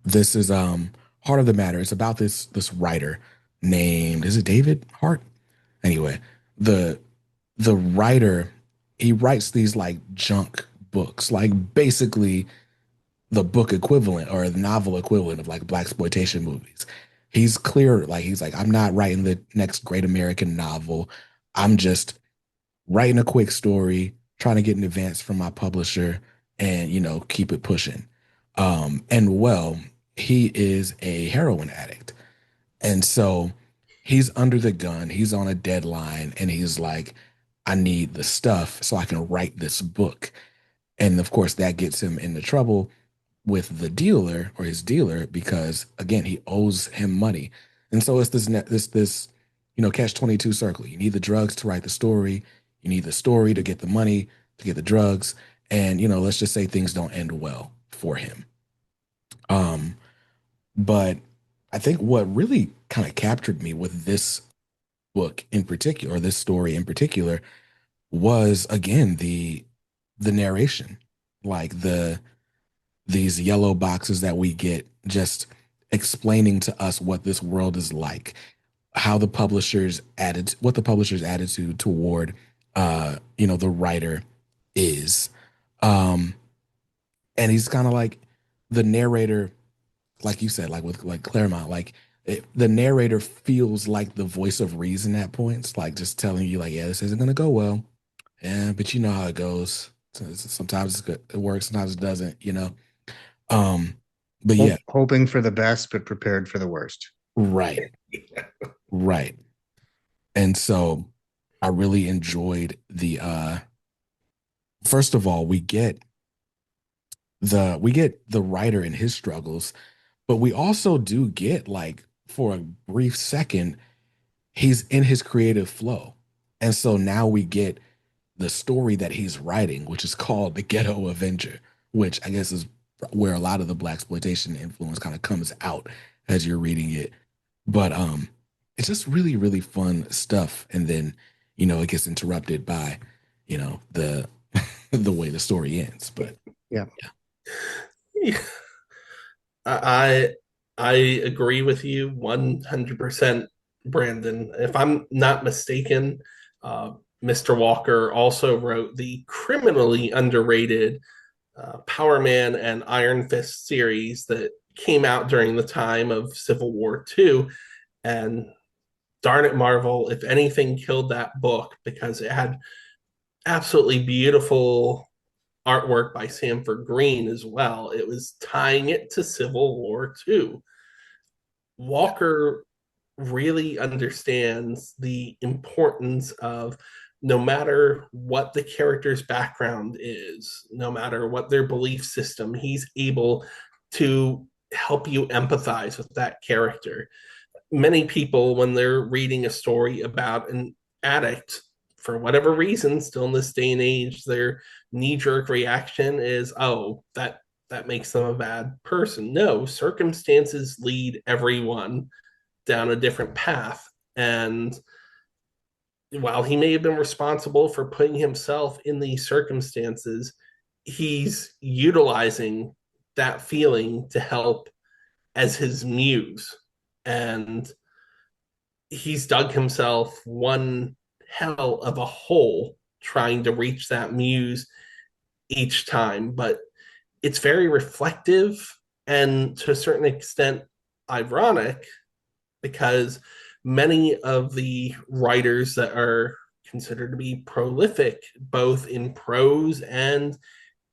this is Heart of the Matter. It's about this writer named, is it David Hart? Anyway, the the writer, he writes these like junk books, like basically the book equivalent or the novel equivalent of like black exploitation movies. He's clear, like he's like, I'm not writing the next great American novel. I'm just writing a quick story, trying to get an advance from my publisher and, keep it pushing. And well, he is a heroin addict. And so he's under the gun, he's on a deadline, and he's like, I need the stuff so I can write this book. And of course, that gets him into trouble with the dealer or his dealer because again, he owes him money. And so it's this catch 22 circle. You need the drugs to write the story. You need the story to get the money, to get the drugs. And, let's just say things don't end well for him. Um, but I think what really kind of captured me with this book in particular, or this story in particular, was again the narration, like these yellow boxes that we get just explaining to us what this world is like, how the publishers added what the publisher's attitude toward the writer is. Um and he's kind of like the narrator, like you said, like with like Claremont, like the narrator feels like the voice of reason at points, like just telling you like, yeah, this isn't gonna go well. Yeah, but you know how it goes. Sometimes it's good, it works, sometimes it doesn't. Um, but yeah, Hoping for the best, but prepared for the worst. right, right. And so I really enjoyed the first of all, we get the writer and his struggles, but we also do get like for a brief second, he's in his creative flow. And so now we get the story that he's writing, which is called The Ghetto Avenger, which I guess is where a lot of the black exploitation influence kind of comes out as you're reading it. But it's just really, really fun stuff. And then, it gets interrupted by, the the way the story ends. But Yeah. yeah. Yeah. I I agree with you 100%, Brandon. If I'm not mistaken, Mr. Walker also wrote the criminally underrated Power Man and Iron Fist series that came out during the time of Civil War II. And darn it, Marvel, if anything killed that book because it had absolutely beautiful artwork by Sanford Green as well. It was tying it to Civil War II. Walker really understands the importance of no matter what the character's background is, no matter what their belief system, he's able to help you empathize with that character. Many people, when they're reading a story about an addict, for whatever reason, still in this day and age, their knee-jerk reaction is, "Oh, that makes them a bad person." No, circumstances lead everyone down a different path. And while he may have been responsible for putting himself in these circumstances, he's utilizing that feeling to help as his muse. And he's dug himself one hell of a hole trying to reach that muse each time. But it's very reflective and to a certain extent ironic because many of the writers that are considered to be prolific, both in prose and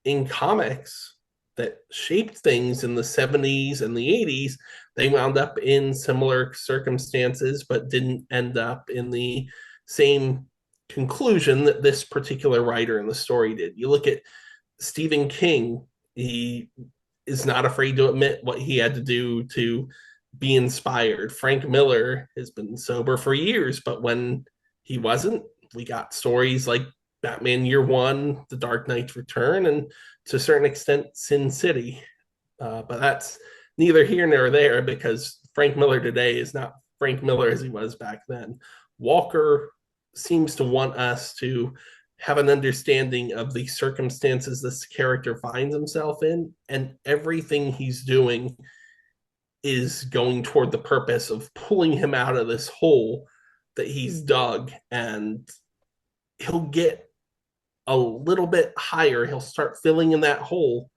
in comics, that shaped things in the 70s and the 80s, they wound up in similar circumstances, but didn't end up in the same conclusion that this particular writer in the story did. You look at Stephen King, he is not afraid to admit what he had to do to be inspired. Frank Miller has been sober for years, but when he wasn't, we got stories like Batman Year One, The Dark Knight's Return, and to a certain extent, Sin City. But that's neither here nor there because Frank Miller today is not Frank Miller as he was back then. Walker seems to want us to have an understanding of the circumstances this character finds himself in, and everything he's doing is going toward the purpose of pulling him out of this hole that he's dug. And he'll get a little bit higher, he'll start filling in that hole.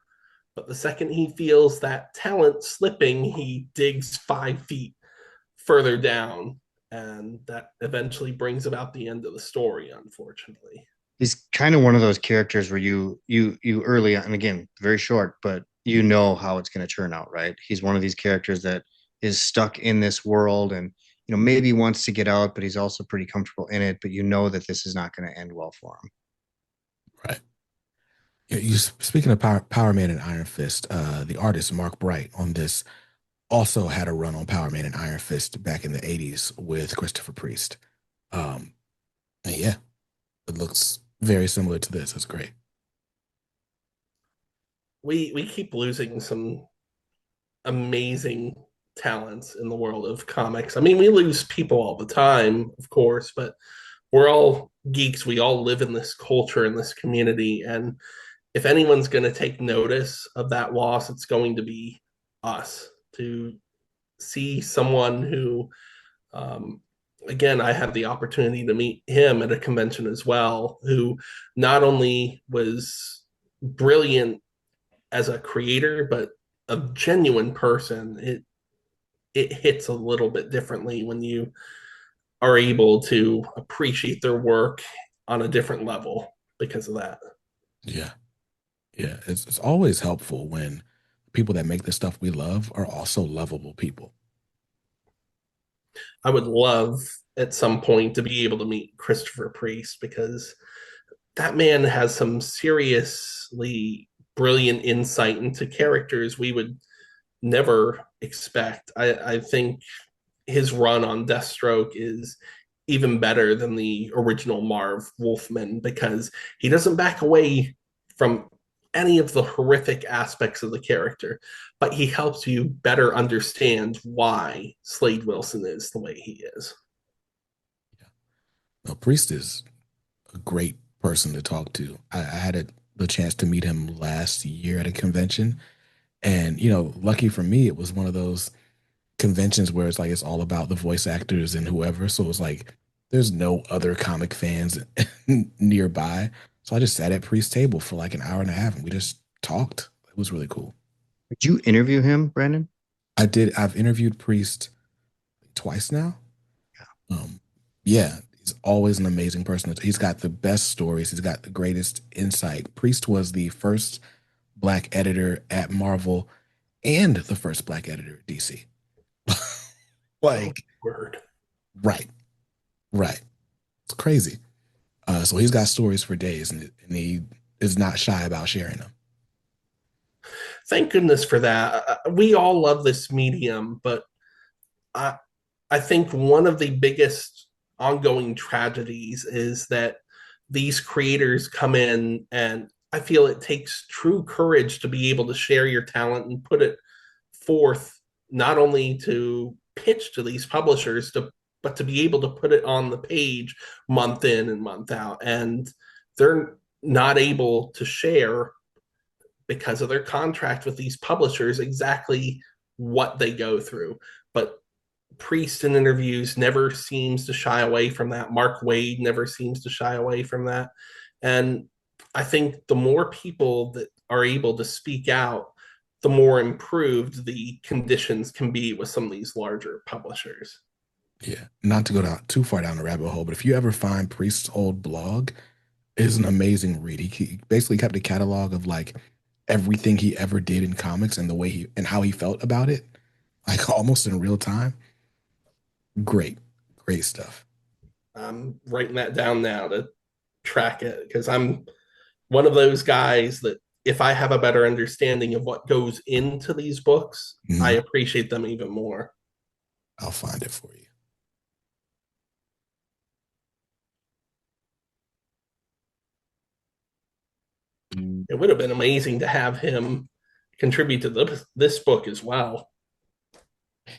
But the second he feels that talent slipping, he digs 5 feet further down. And that eventually brings about the end of the story, unfortunately. He's kind of one of those characters where you early on, and again, very short, but you know how it's going to turn out, right? He's one of these characters that is stuck in this world and maybe wants to get out, but he's also pretty comfortable in it, but you know that this is not going to end well for him. Right. Yeah, speaking of Power Man and Iron Fist, the artist Mark Bright on this also had a run on Power Man and Iron Fist back in the 80s with Christopher Priest. Um, and yeah, it looks very similar to this. It's great. We keep losing some amazing talents in the world of comics. I mean, we lose people all the time, of course, but we're all geeks. We all live in this culture, in this community. And if anyone's going to take notice of that loss, it's going to be us to see someone who, um, again, I had the opportunity to meet him at a convention as well, who not only was brilliant as a creator, but a genuine person. It hits a little bit differently when you are able to appreciate their work on a different level because of that. Yeah. Yeah. It's always helpful when people that make the stuff we love are also lovable people. I would love at some point to be able to meet Christopher Priest because that man has some seriously brilliant insight into characters we would never expect. I think his run on Deathstroke is even better than the original Marv Wolfman because he doesn't back away from any of the horrific aspects of the character, but he helps you better understand why Slade Wilson is the way he is. Yeah. No, Priest is a great person to talk to. I had the chance to meet him last year at a convention. And, lucky for me, it was one of those conventions where it's like it's all about the voice actors and whoever. So it was like there's no other comic fans nearby. So I just sat at Priest's table for like an hour and a half and we just talked. It was really cool. Did you interview him, Brandon? I did. I've interviewed Priest twice now. Yeah, he's always an amazing person. He's got the best stories. He's got the greatest insight. Priest was the first black editor at Marvel and the first black editor at DC. Oh, Like, word. right, right. It's crazy. So he's got stories for days, and he is not shy about sharing them. Thank goodness for that. We all love this medium, but I, I think one of the biggest ongoing tragedies is that these creators come in and I feel it takes true courage to be able to share your talent and put it forth, not only to pitch to these publishers, but to be able to put it on the page month in and month out. And they're not able to share because of their contract with these publishers exactly what they go through. But Priest in interviews never seems to shy away from that. Mark Wade never seems to shy away from that. And I think the more people that are able to speak out, the more improved the conditions can be with some of these larger publishers. Yeah, not to go down too far down the rabbit hole, but if you ever find Priest's old blog, it's an amazing read. He basically kept a catalog of like everything he ever did in comics and the way he and how he felt about it, like almost in real time. Great, great stuff. I'm writing that down now to track it because I'm one of those guys that if I have a better understanding of what goes into these books, I Mhm. appreciate them even more. I'll find it for you. It would have been amazing to have him contribute to this book as well.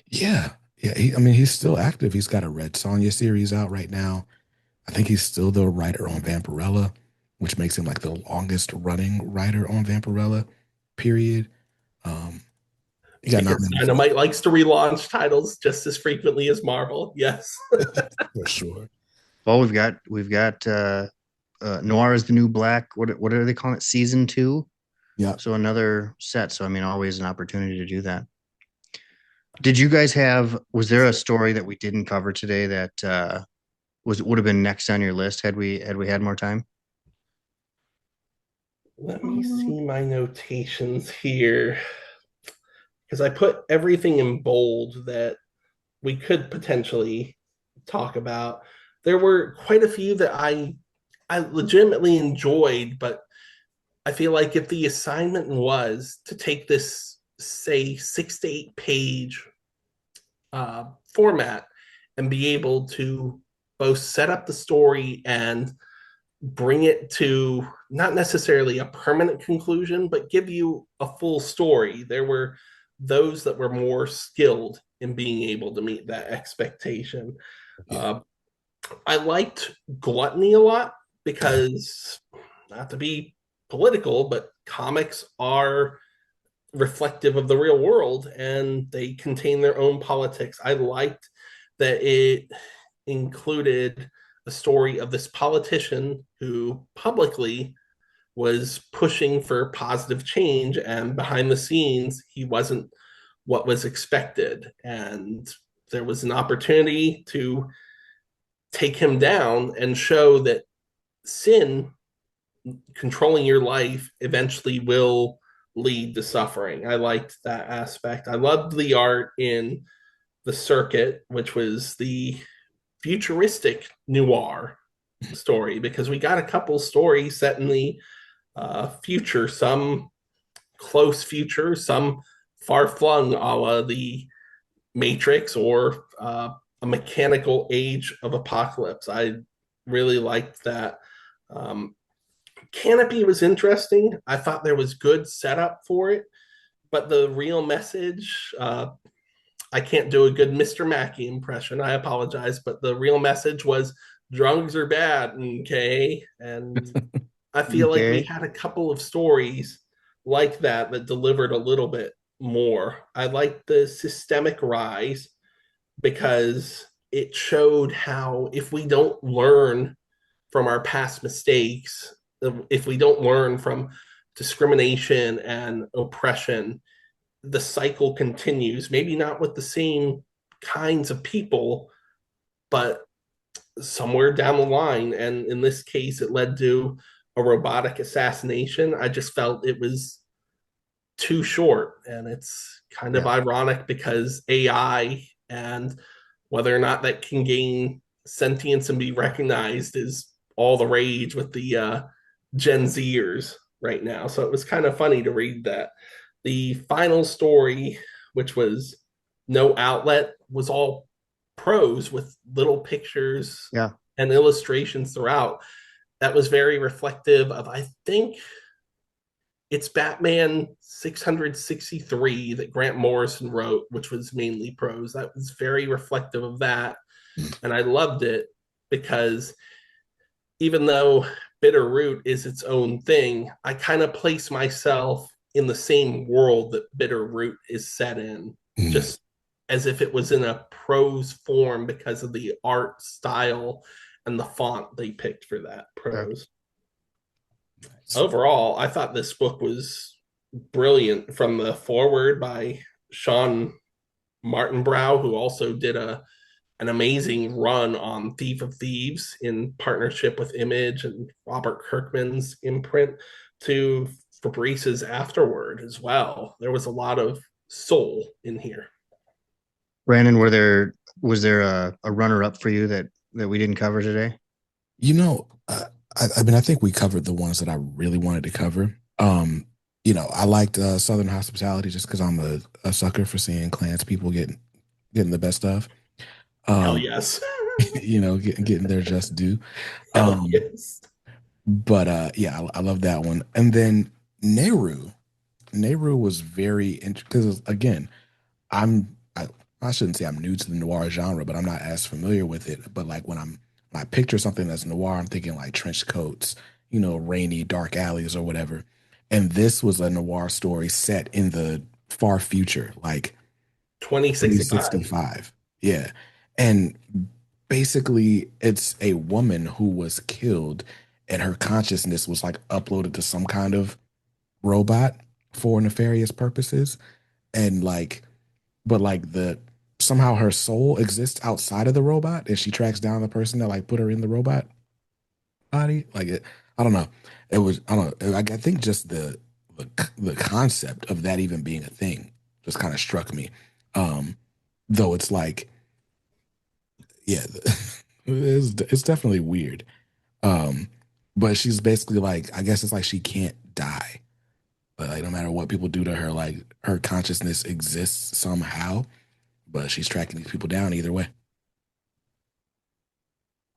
Yeah, yeah. I mean, he's still active. He's got a Red Sonja series out right now. I think he's still the writer on Vampirella, which makes him like the longest running writer on Vampirella. Period. Um, he got Because nominated Dynamite likes to relaunch titles just as frequently as Marvel. Yes. for sure. Well, we've got Noir is the new Black. What are they calling it? Season two. Yeah. So another set. So I mean, always an opportunity to do that. Did you guys have? Was there a story that we didn't cover today that would have been next on your list had we had more time? Let me see my notations here because I put everything in bold that we could potentially talk about. There were quite a few that I legitimately enjoyed, but I feel like if the assignment was to take this say 6 to 8 page format and be able to both set up the story and bring it to not necessarily a permanent conclusion, but give you a full story. There were those that were more skilled in being able to meet that expectation. Yeah. Uh, I liked Gluttony a lot because, not to be political, but comics are reflective of the real world and they contain their own politics. I liked that it included a story of this politician who publicly was pushing for positive change, and behind the scenes, he wasn't what was expected. And there was an opportunity to take him down and show that sin, controlling your life, eventually will lead to suffering. I liked that aspect. I loved the art in The Circuit, which was the futuristic noir story, because we got a couple stories set in the future, some close future, some far flung, a la the Matrix or a mechanical age of apocalypse. I really liked that. Um, Canopy was interesting. I thought there was good setup for it, but the real message, I can't do a good Mr. Mackey impression. I apologize, but the real message was drugs are bad, okay? And I feel like we Okay. had a couple of stories like that that delivered a little bit more. I liked the systemic rise because it showed how if we don't learn from our past mistakes, if we don't learn from discrimination and oppression, the cycle continues. Maybe not with the same kinds of people, but somewhere down the line. And in this case, it led to a robotic assassination. I just felt it was too short. And it's kind of Yeah. ironic because AI and whether or not that can gain sentience and be recognized is all the rage with the Gen Zers right now. So it was kind of funny to read that. The final story, which was no outlet, was all prose with little pictures Yeah. and illustrations throughout. That was very reflective of, I think, it's Batman 663 that Grant Morrison wrote, which was mainly prose. That was very reflective of that. And I loved it because even though Bitterroot is its own thing, I kind of place myself in the same world that Bitterroot is set in, Mm. just as if it was in a prose form because of the art style and the font they picked for that Yeah. prose. Nice. Overall, I thought this book was brilliant, from the foreword by Sean Martinbrow, who also did an amazing run on Thief of Thieves in partnership with Image and Robert Kirkman's imprint, to Fabrice's afterword as well. There was a lot of soul in here. Brandon, was there a runner up for you that we didn't cover today? You know, I mean, I think we covered the ones that I really wanted to cover. I liked Southern Hospitality just because I'm a sucker for seeing clans people getting the best of. Hell Um, yes. getting their just due. Hell Um, yes. but yeah, I love that one. And then Nehru, Nehru was very interesting because again, I'm I, I shouldn't say I'm new to the noir genre, but I'm not as familiar with it. But like when I picture something that's noir, I'm thinking like trench coats, rainy, dark alleys or whatever. And this was a noir story set in the far future, like 2065. 2065. Yeah. And basically it's a woman who was killed and her consciousness was like uploaded to some kind of robot for nefarious purposes. And like but like the somehow her soul exists outside of the robot and she tracks down the person that like put her in the robot body. I don't know. I don't know. I think just the concept of that even being a thing just kind of struck me. Um, though it's like, yeah, it's definitely weird. Um, but she's basically like, I guess it's like she can't die. Like no matter what people do to her, like her consciousness exists somehow, but she's tracking these people down either way.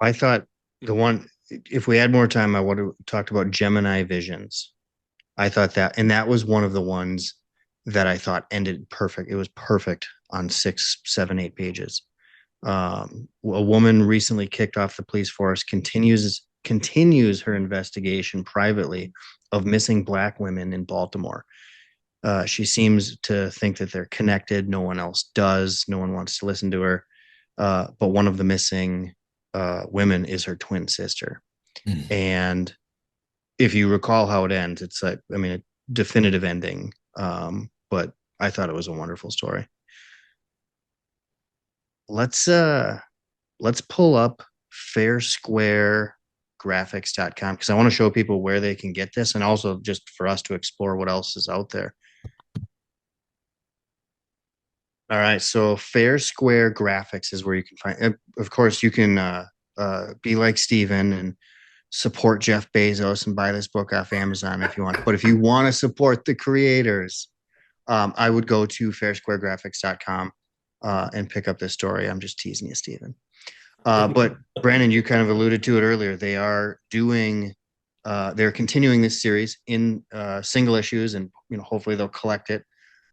I thought the one, if we had more time, I would have talked about Gemini Visions. I thought that, and that was one of the ones that I thought ended perfect. It was perfect on 6, 7, 8 pages. A woman recently kicked off the police force, continues her investigation privately of missing Black women in Baltimore. She seems to think that they're connected. No one else does. No one wants to listen to her. But one of the missing women is her twin sister. Mm. And if you recall how it ends, it's like, I mean, a definitive ending. But I thought it was a wonderful story. Let's pull up fairsquaregraphics.com because I want to show people where they can get this and also just for us to explore what else is out there. All right, so Fair Square Graphics is where you can find. Of course, you can be like Steven and support Jeff Bezos and buy this book off Amazon if you want. But if you want to support the creators, I would go to fairsquaregraphics.com and pick up this story. I'm just teasing you, Steven. But Brandon, you kind of alluded to it earlier. They're continuing this series in single issues, and hopefully they'll collect it.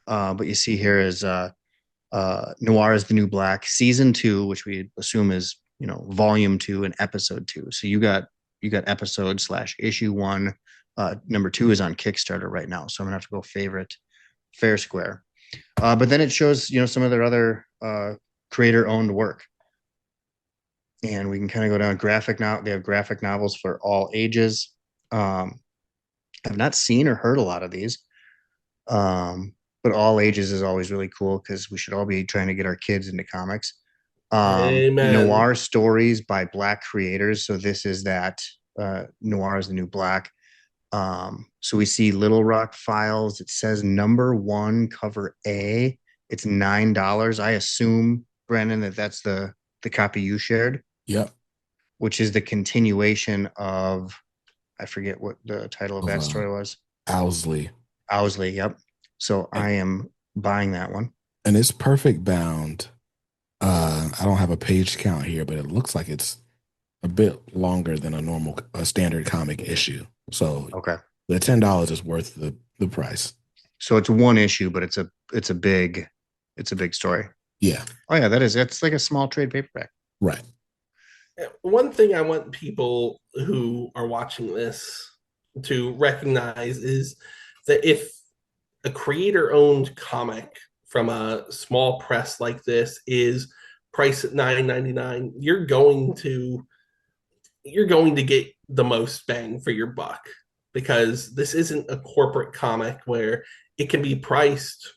But you see here is Noir is the New Black, season 2, which we assume is volume 2 and episode 2. So you got episode / issue 1. Number 2 is on Kickstarter right now, so I'm gonna have to go favorite Fair Square. But then it shows some of their other creator owned work. And we can kind of go down graphic now. They have graphic novels for all ages. I've not seen or heard a lot of these. But all ages is always really cool because we should all be trying to get our kids into comics. Amen. Noir stories by Black creators. So this is that Noir is the New Black. So we see Little Rock Files. It says number 1, cover A. It's $9. I assume, Brandon, that's the copy you shared. Yep. Which is the continuation of, I forget what the title of that story was. Owsley. Owsley, yep. So I am buying that one. And it's perfect bound. I don't have a page count here, but it looks like it's a bit longer than a standard comic issue. So okay, the $10 is worth the price. So it's one issue, but it's a big story. Yeah. Oh yeah, that's like a small trade paperback. Right. One thing I want people who are watching this to recognize is that if a creator owned comic from a small press like this is priced at $9.99, you're going to get the most bang for your buck, because this isn't a corporate comic where it can be priced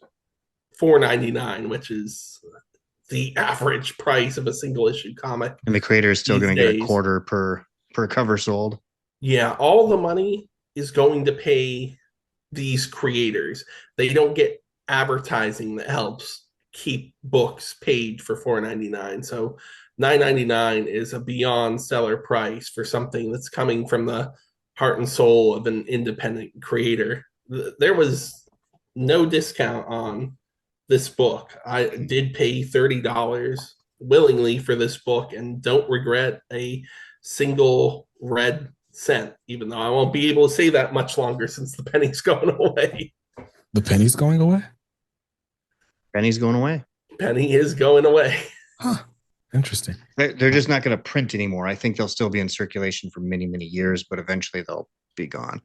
$4.99, which is the average price of a single issue comic. And the creator is still going to get a quarter per cover sold. Yeah, all the money is going to pay these creators. They don't get advertising that helps keep books paid for $4.99. So $9.99 is a beyond stellar price for something that's coming from the heart and soul of an independent creator. There was no discount on this book. I did pay $30 willingly for this book and don't regret a single red cent, even though I won't be able to say that much longer since the penny's going away. The penny's going away? Penny's going away. Penny is going away. Huh. Interesting. They're just not going to print anymore. I think they'll still be in circulation for many, many years, but eventually they'll be gone.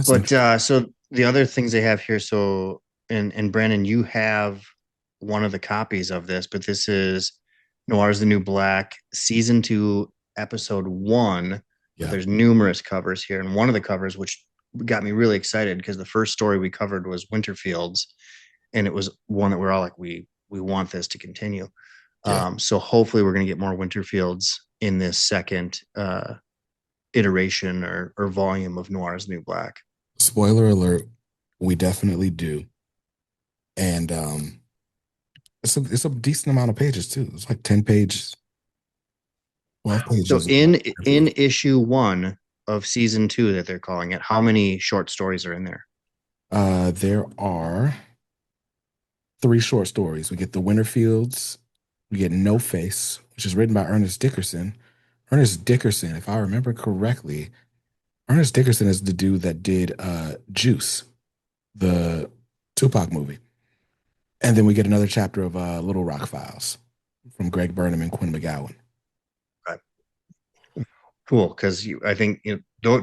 But so the other things they have here, so and Brandon, you have one of the copies of this, but this is Noir's the New Black, season 2, episode 1. Yeah. There's numerous covers here, and one of the covers, which got me really excited because the first story we covered was Winterfields, and it was one that we're all like, we want this to continue. Yeah. So hopefully we're going to get more Winterfields in this second iteration or volume of Noir's New Black. Spoiler alert, we definitely do. And it's a decent amount of pages too. It's like 10 pages. 12 pages. So in issue 1 of season 2 that they're calling it, how many short stories are in there? There are three short stories. We get The Winterfields, we get No Face, which is written by Ernest Dickerson. Ernest Dickerson, if I remember correctly, Ernest Dickerson is the dude that did Juice, the Tupac movie. And then we get another chapter of Little Rock Files from Greg Burnham and Quinn McGowan. Right. Cool, because I think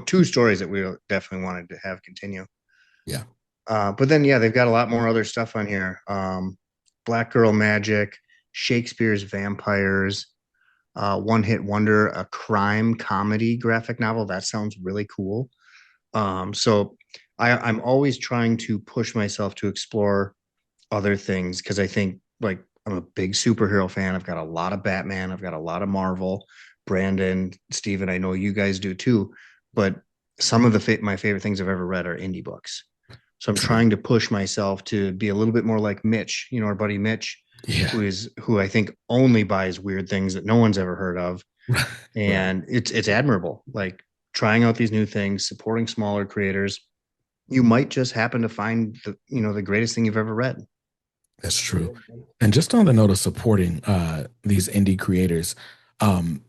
two stories that we definitely wanted to have continue. Yeah. But then, yeah, they've got a lot more other stuff on here. Black Girl Magic, Shakespeare's Vampires, One Hit Wonder, a crime comedy graphic novel. That sounds really cool. So I'm always trying to push myself to explore other things because I think like I'm a big superhero fan. I've got a lot of Batman. I've got a lot of Marvel. Brandon, Steven, I know you guys do too. But some of my favorite things I've ever read are indie books. So I'm True. trying to push myself to be a little bit more like Mitch, our buddy Mitch, Yeah. who I think only buys weird things that no one's ever heard of. Right. And it's admirable. Like trying out these new things, supporting smaller creators. You might just happen to find the greatest thing you've ever read. That's true. And just on the note of supporting these indie creators, um,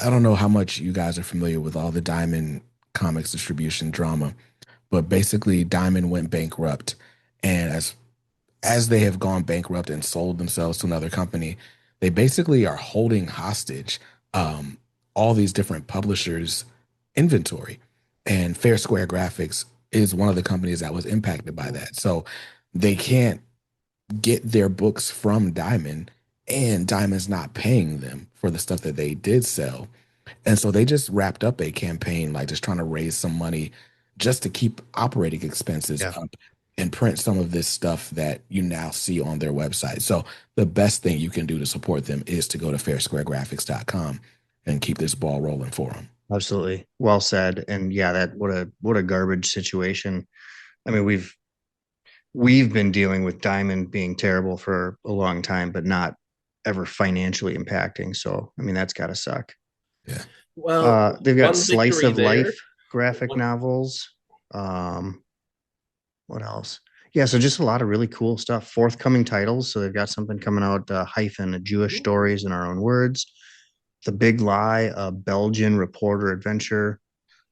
I don't know how much you guys are familiar with all the Diamond Comics distribution drama, but basically Diamond went bankrupt, and as they have gone bankrupt and sold themselves to another company, they basically are holding hostage um, all these different publishers' inventory. And Fair Square Graphics is one of the companies that was impacted by that. So they can't get their books from Diamond, and Diamond's not paying them for the stuff that they did sell. And so they just wrapped up a campaign, like just trying to raise some money just to keep operating expenses Yeah, up and print some of this stuff that you now see on their website. So the best thing you can do to support them is to go to fairsquaregraphics.com and keep this ball rolling for them. absolutely. Well said. And yeah, that what a garbage situation. I mean, we've been dealing with Diamond being terrible for a long time, but not ever financially impacting. So, I mean, that's got to suck. Yeah. Well, They've got one slice victory of there. life graphic One, novels. Um, what else? Yeah, so just a lot of really cool stuff. Forthcoming titles. So they've got something coming out, hyphen Jewish stories in our own words. The Big Lie, a Belgian reporter adventure.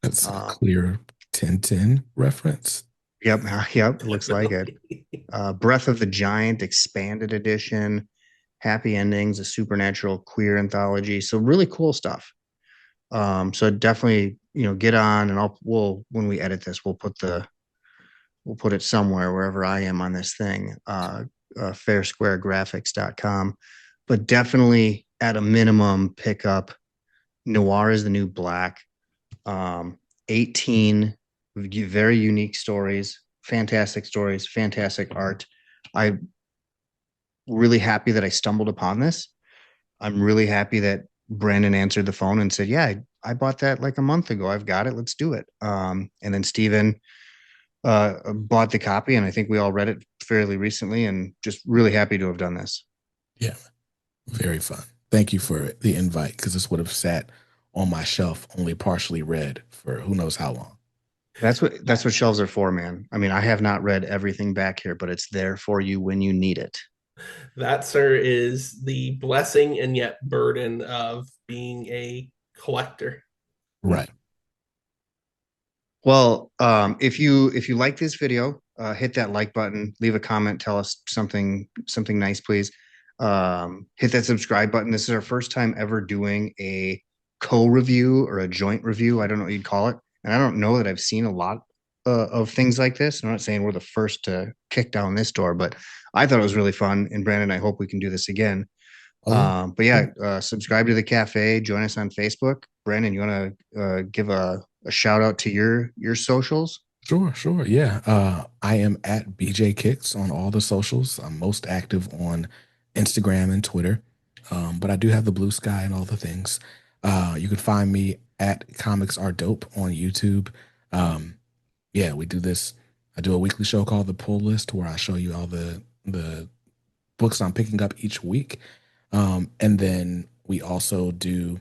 That's a Uh, clear 1010 reference. yep, yep, it looks like it. definitely. Breath of the Giant expanded edition. Happy Endings, a supernatural queer anthology. So really cool stuff. So definitely, get on and when we edit this, we'll put it somewhere wherever I am on this thing, fairsquaregraphics.com. But definitely at a minimum, pick up Noir is the New Black. 18 very unique stories, fantastic art. I'm really happy that I stumbled upon this. I'm really happy that Brandon answered the phone and said, "Yeah, I bought that like a month ago. I've got it. Let's do it." And then Steven bought the copy, and I think we all read it fairly recently, and just really happy to have done this. Yeah, very fun. Thank you for the invite because this would have sat on my shelf only partially read for who knows how long. That's what shelves are for, man. I mean, I have not read everything back here, but it's there for you when you need it. That, sir, is the blessing and yet burden of being a collector. Right. Well, if you like this video, hit that like button, leave a comment, tell us something nice, please. Hit that subscribe button. This is our first time ever doing a co-review or a joint review. I don't know what you'd call it, and I don't know that I've seen a lot of things like this. I'm not saying we're the first to kick down this door, but I thought it was really fun. And Brandon, I hope we can do this again. Oh yeah. But yeah, subscribe to the cafe. Join us on Facebook. Brandon, you want to give a shout out to your socials? Sure, sure. Yeah. I am at BJ Kicks on all the socials. I'm most active on Instagram and Twitter. But I do have the blue sky and all the things. You can find me at Comics Are Dope on YouTube. Um, yeah, we do this. I do a weekly show called The Pull List where I show you all the books I'm picking up each week. And then we also do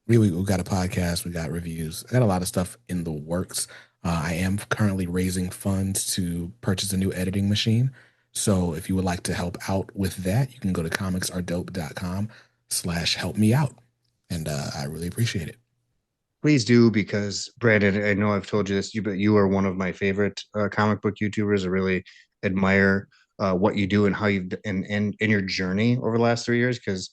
we got a podcast, we got reviews. I got a lot of stuff in the works. I am currently raising funds to purchase a new editing machine. So if you would like to help out with that, you can go to comicsaredope.com/help me out. And I really appreciate it. Please do, because Brandon, I know I've told you this, but you are one of my favorite comic book YouTubers. I really admire what you do and how you've and in your journey over the last 3 years, because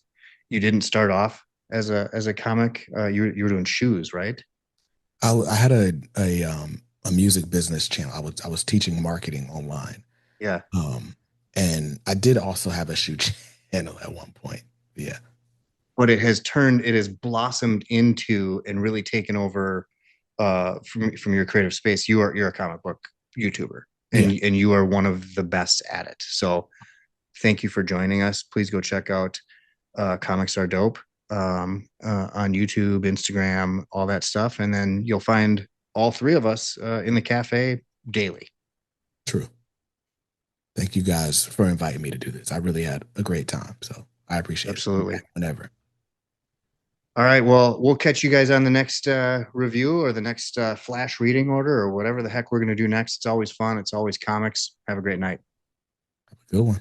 you didn't start off as a comic. You were doing shoes, right? I had a music business channel. I was teaching marketing online. Yeah. Um, and I did also have a shoe channel at one point. Yeah. But it has blossomed into and really taken over from your creative space. You're a comic book YouTuber, Yeah. and you are one of the best at it. So thank you for joining us. Please go check out Comics Are Dope on YouTube, Instagram, all that stuff. And then you'll find all three of us in the cafe daily. True. Thank you guys for inviting me to do this. I really had a great time. So I appreciate it. I'm Absolutely. back whenever. All right. Well, we'll catch you guys on the next review or the next flash reading order or whatever the heck we're going to do next. It's always fun. It's always comics. Have a great night. Have a good one.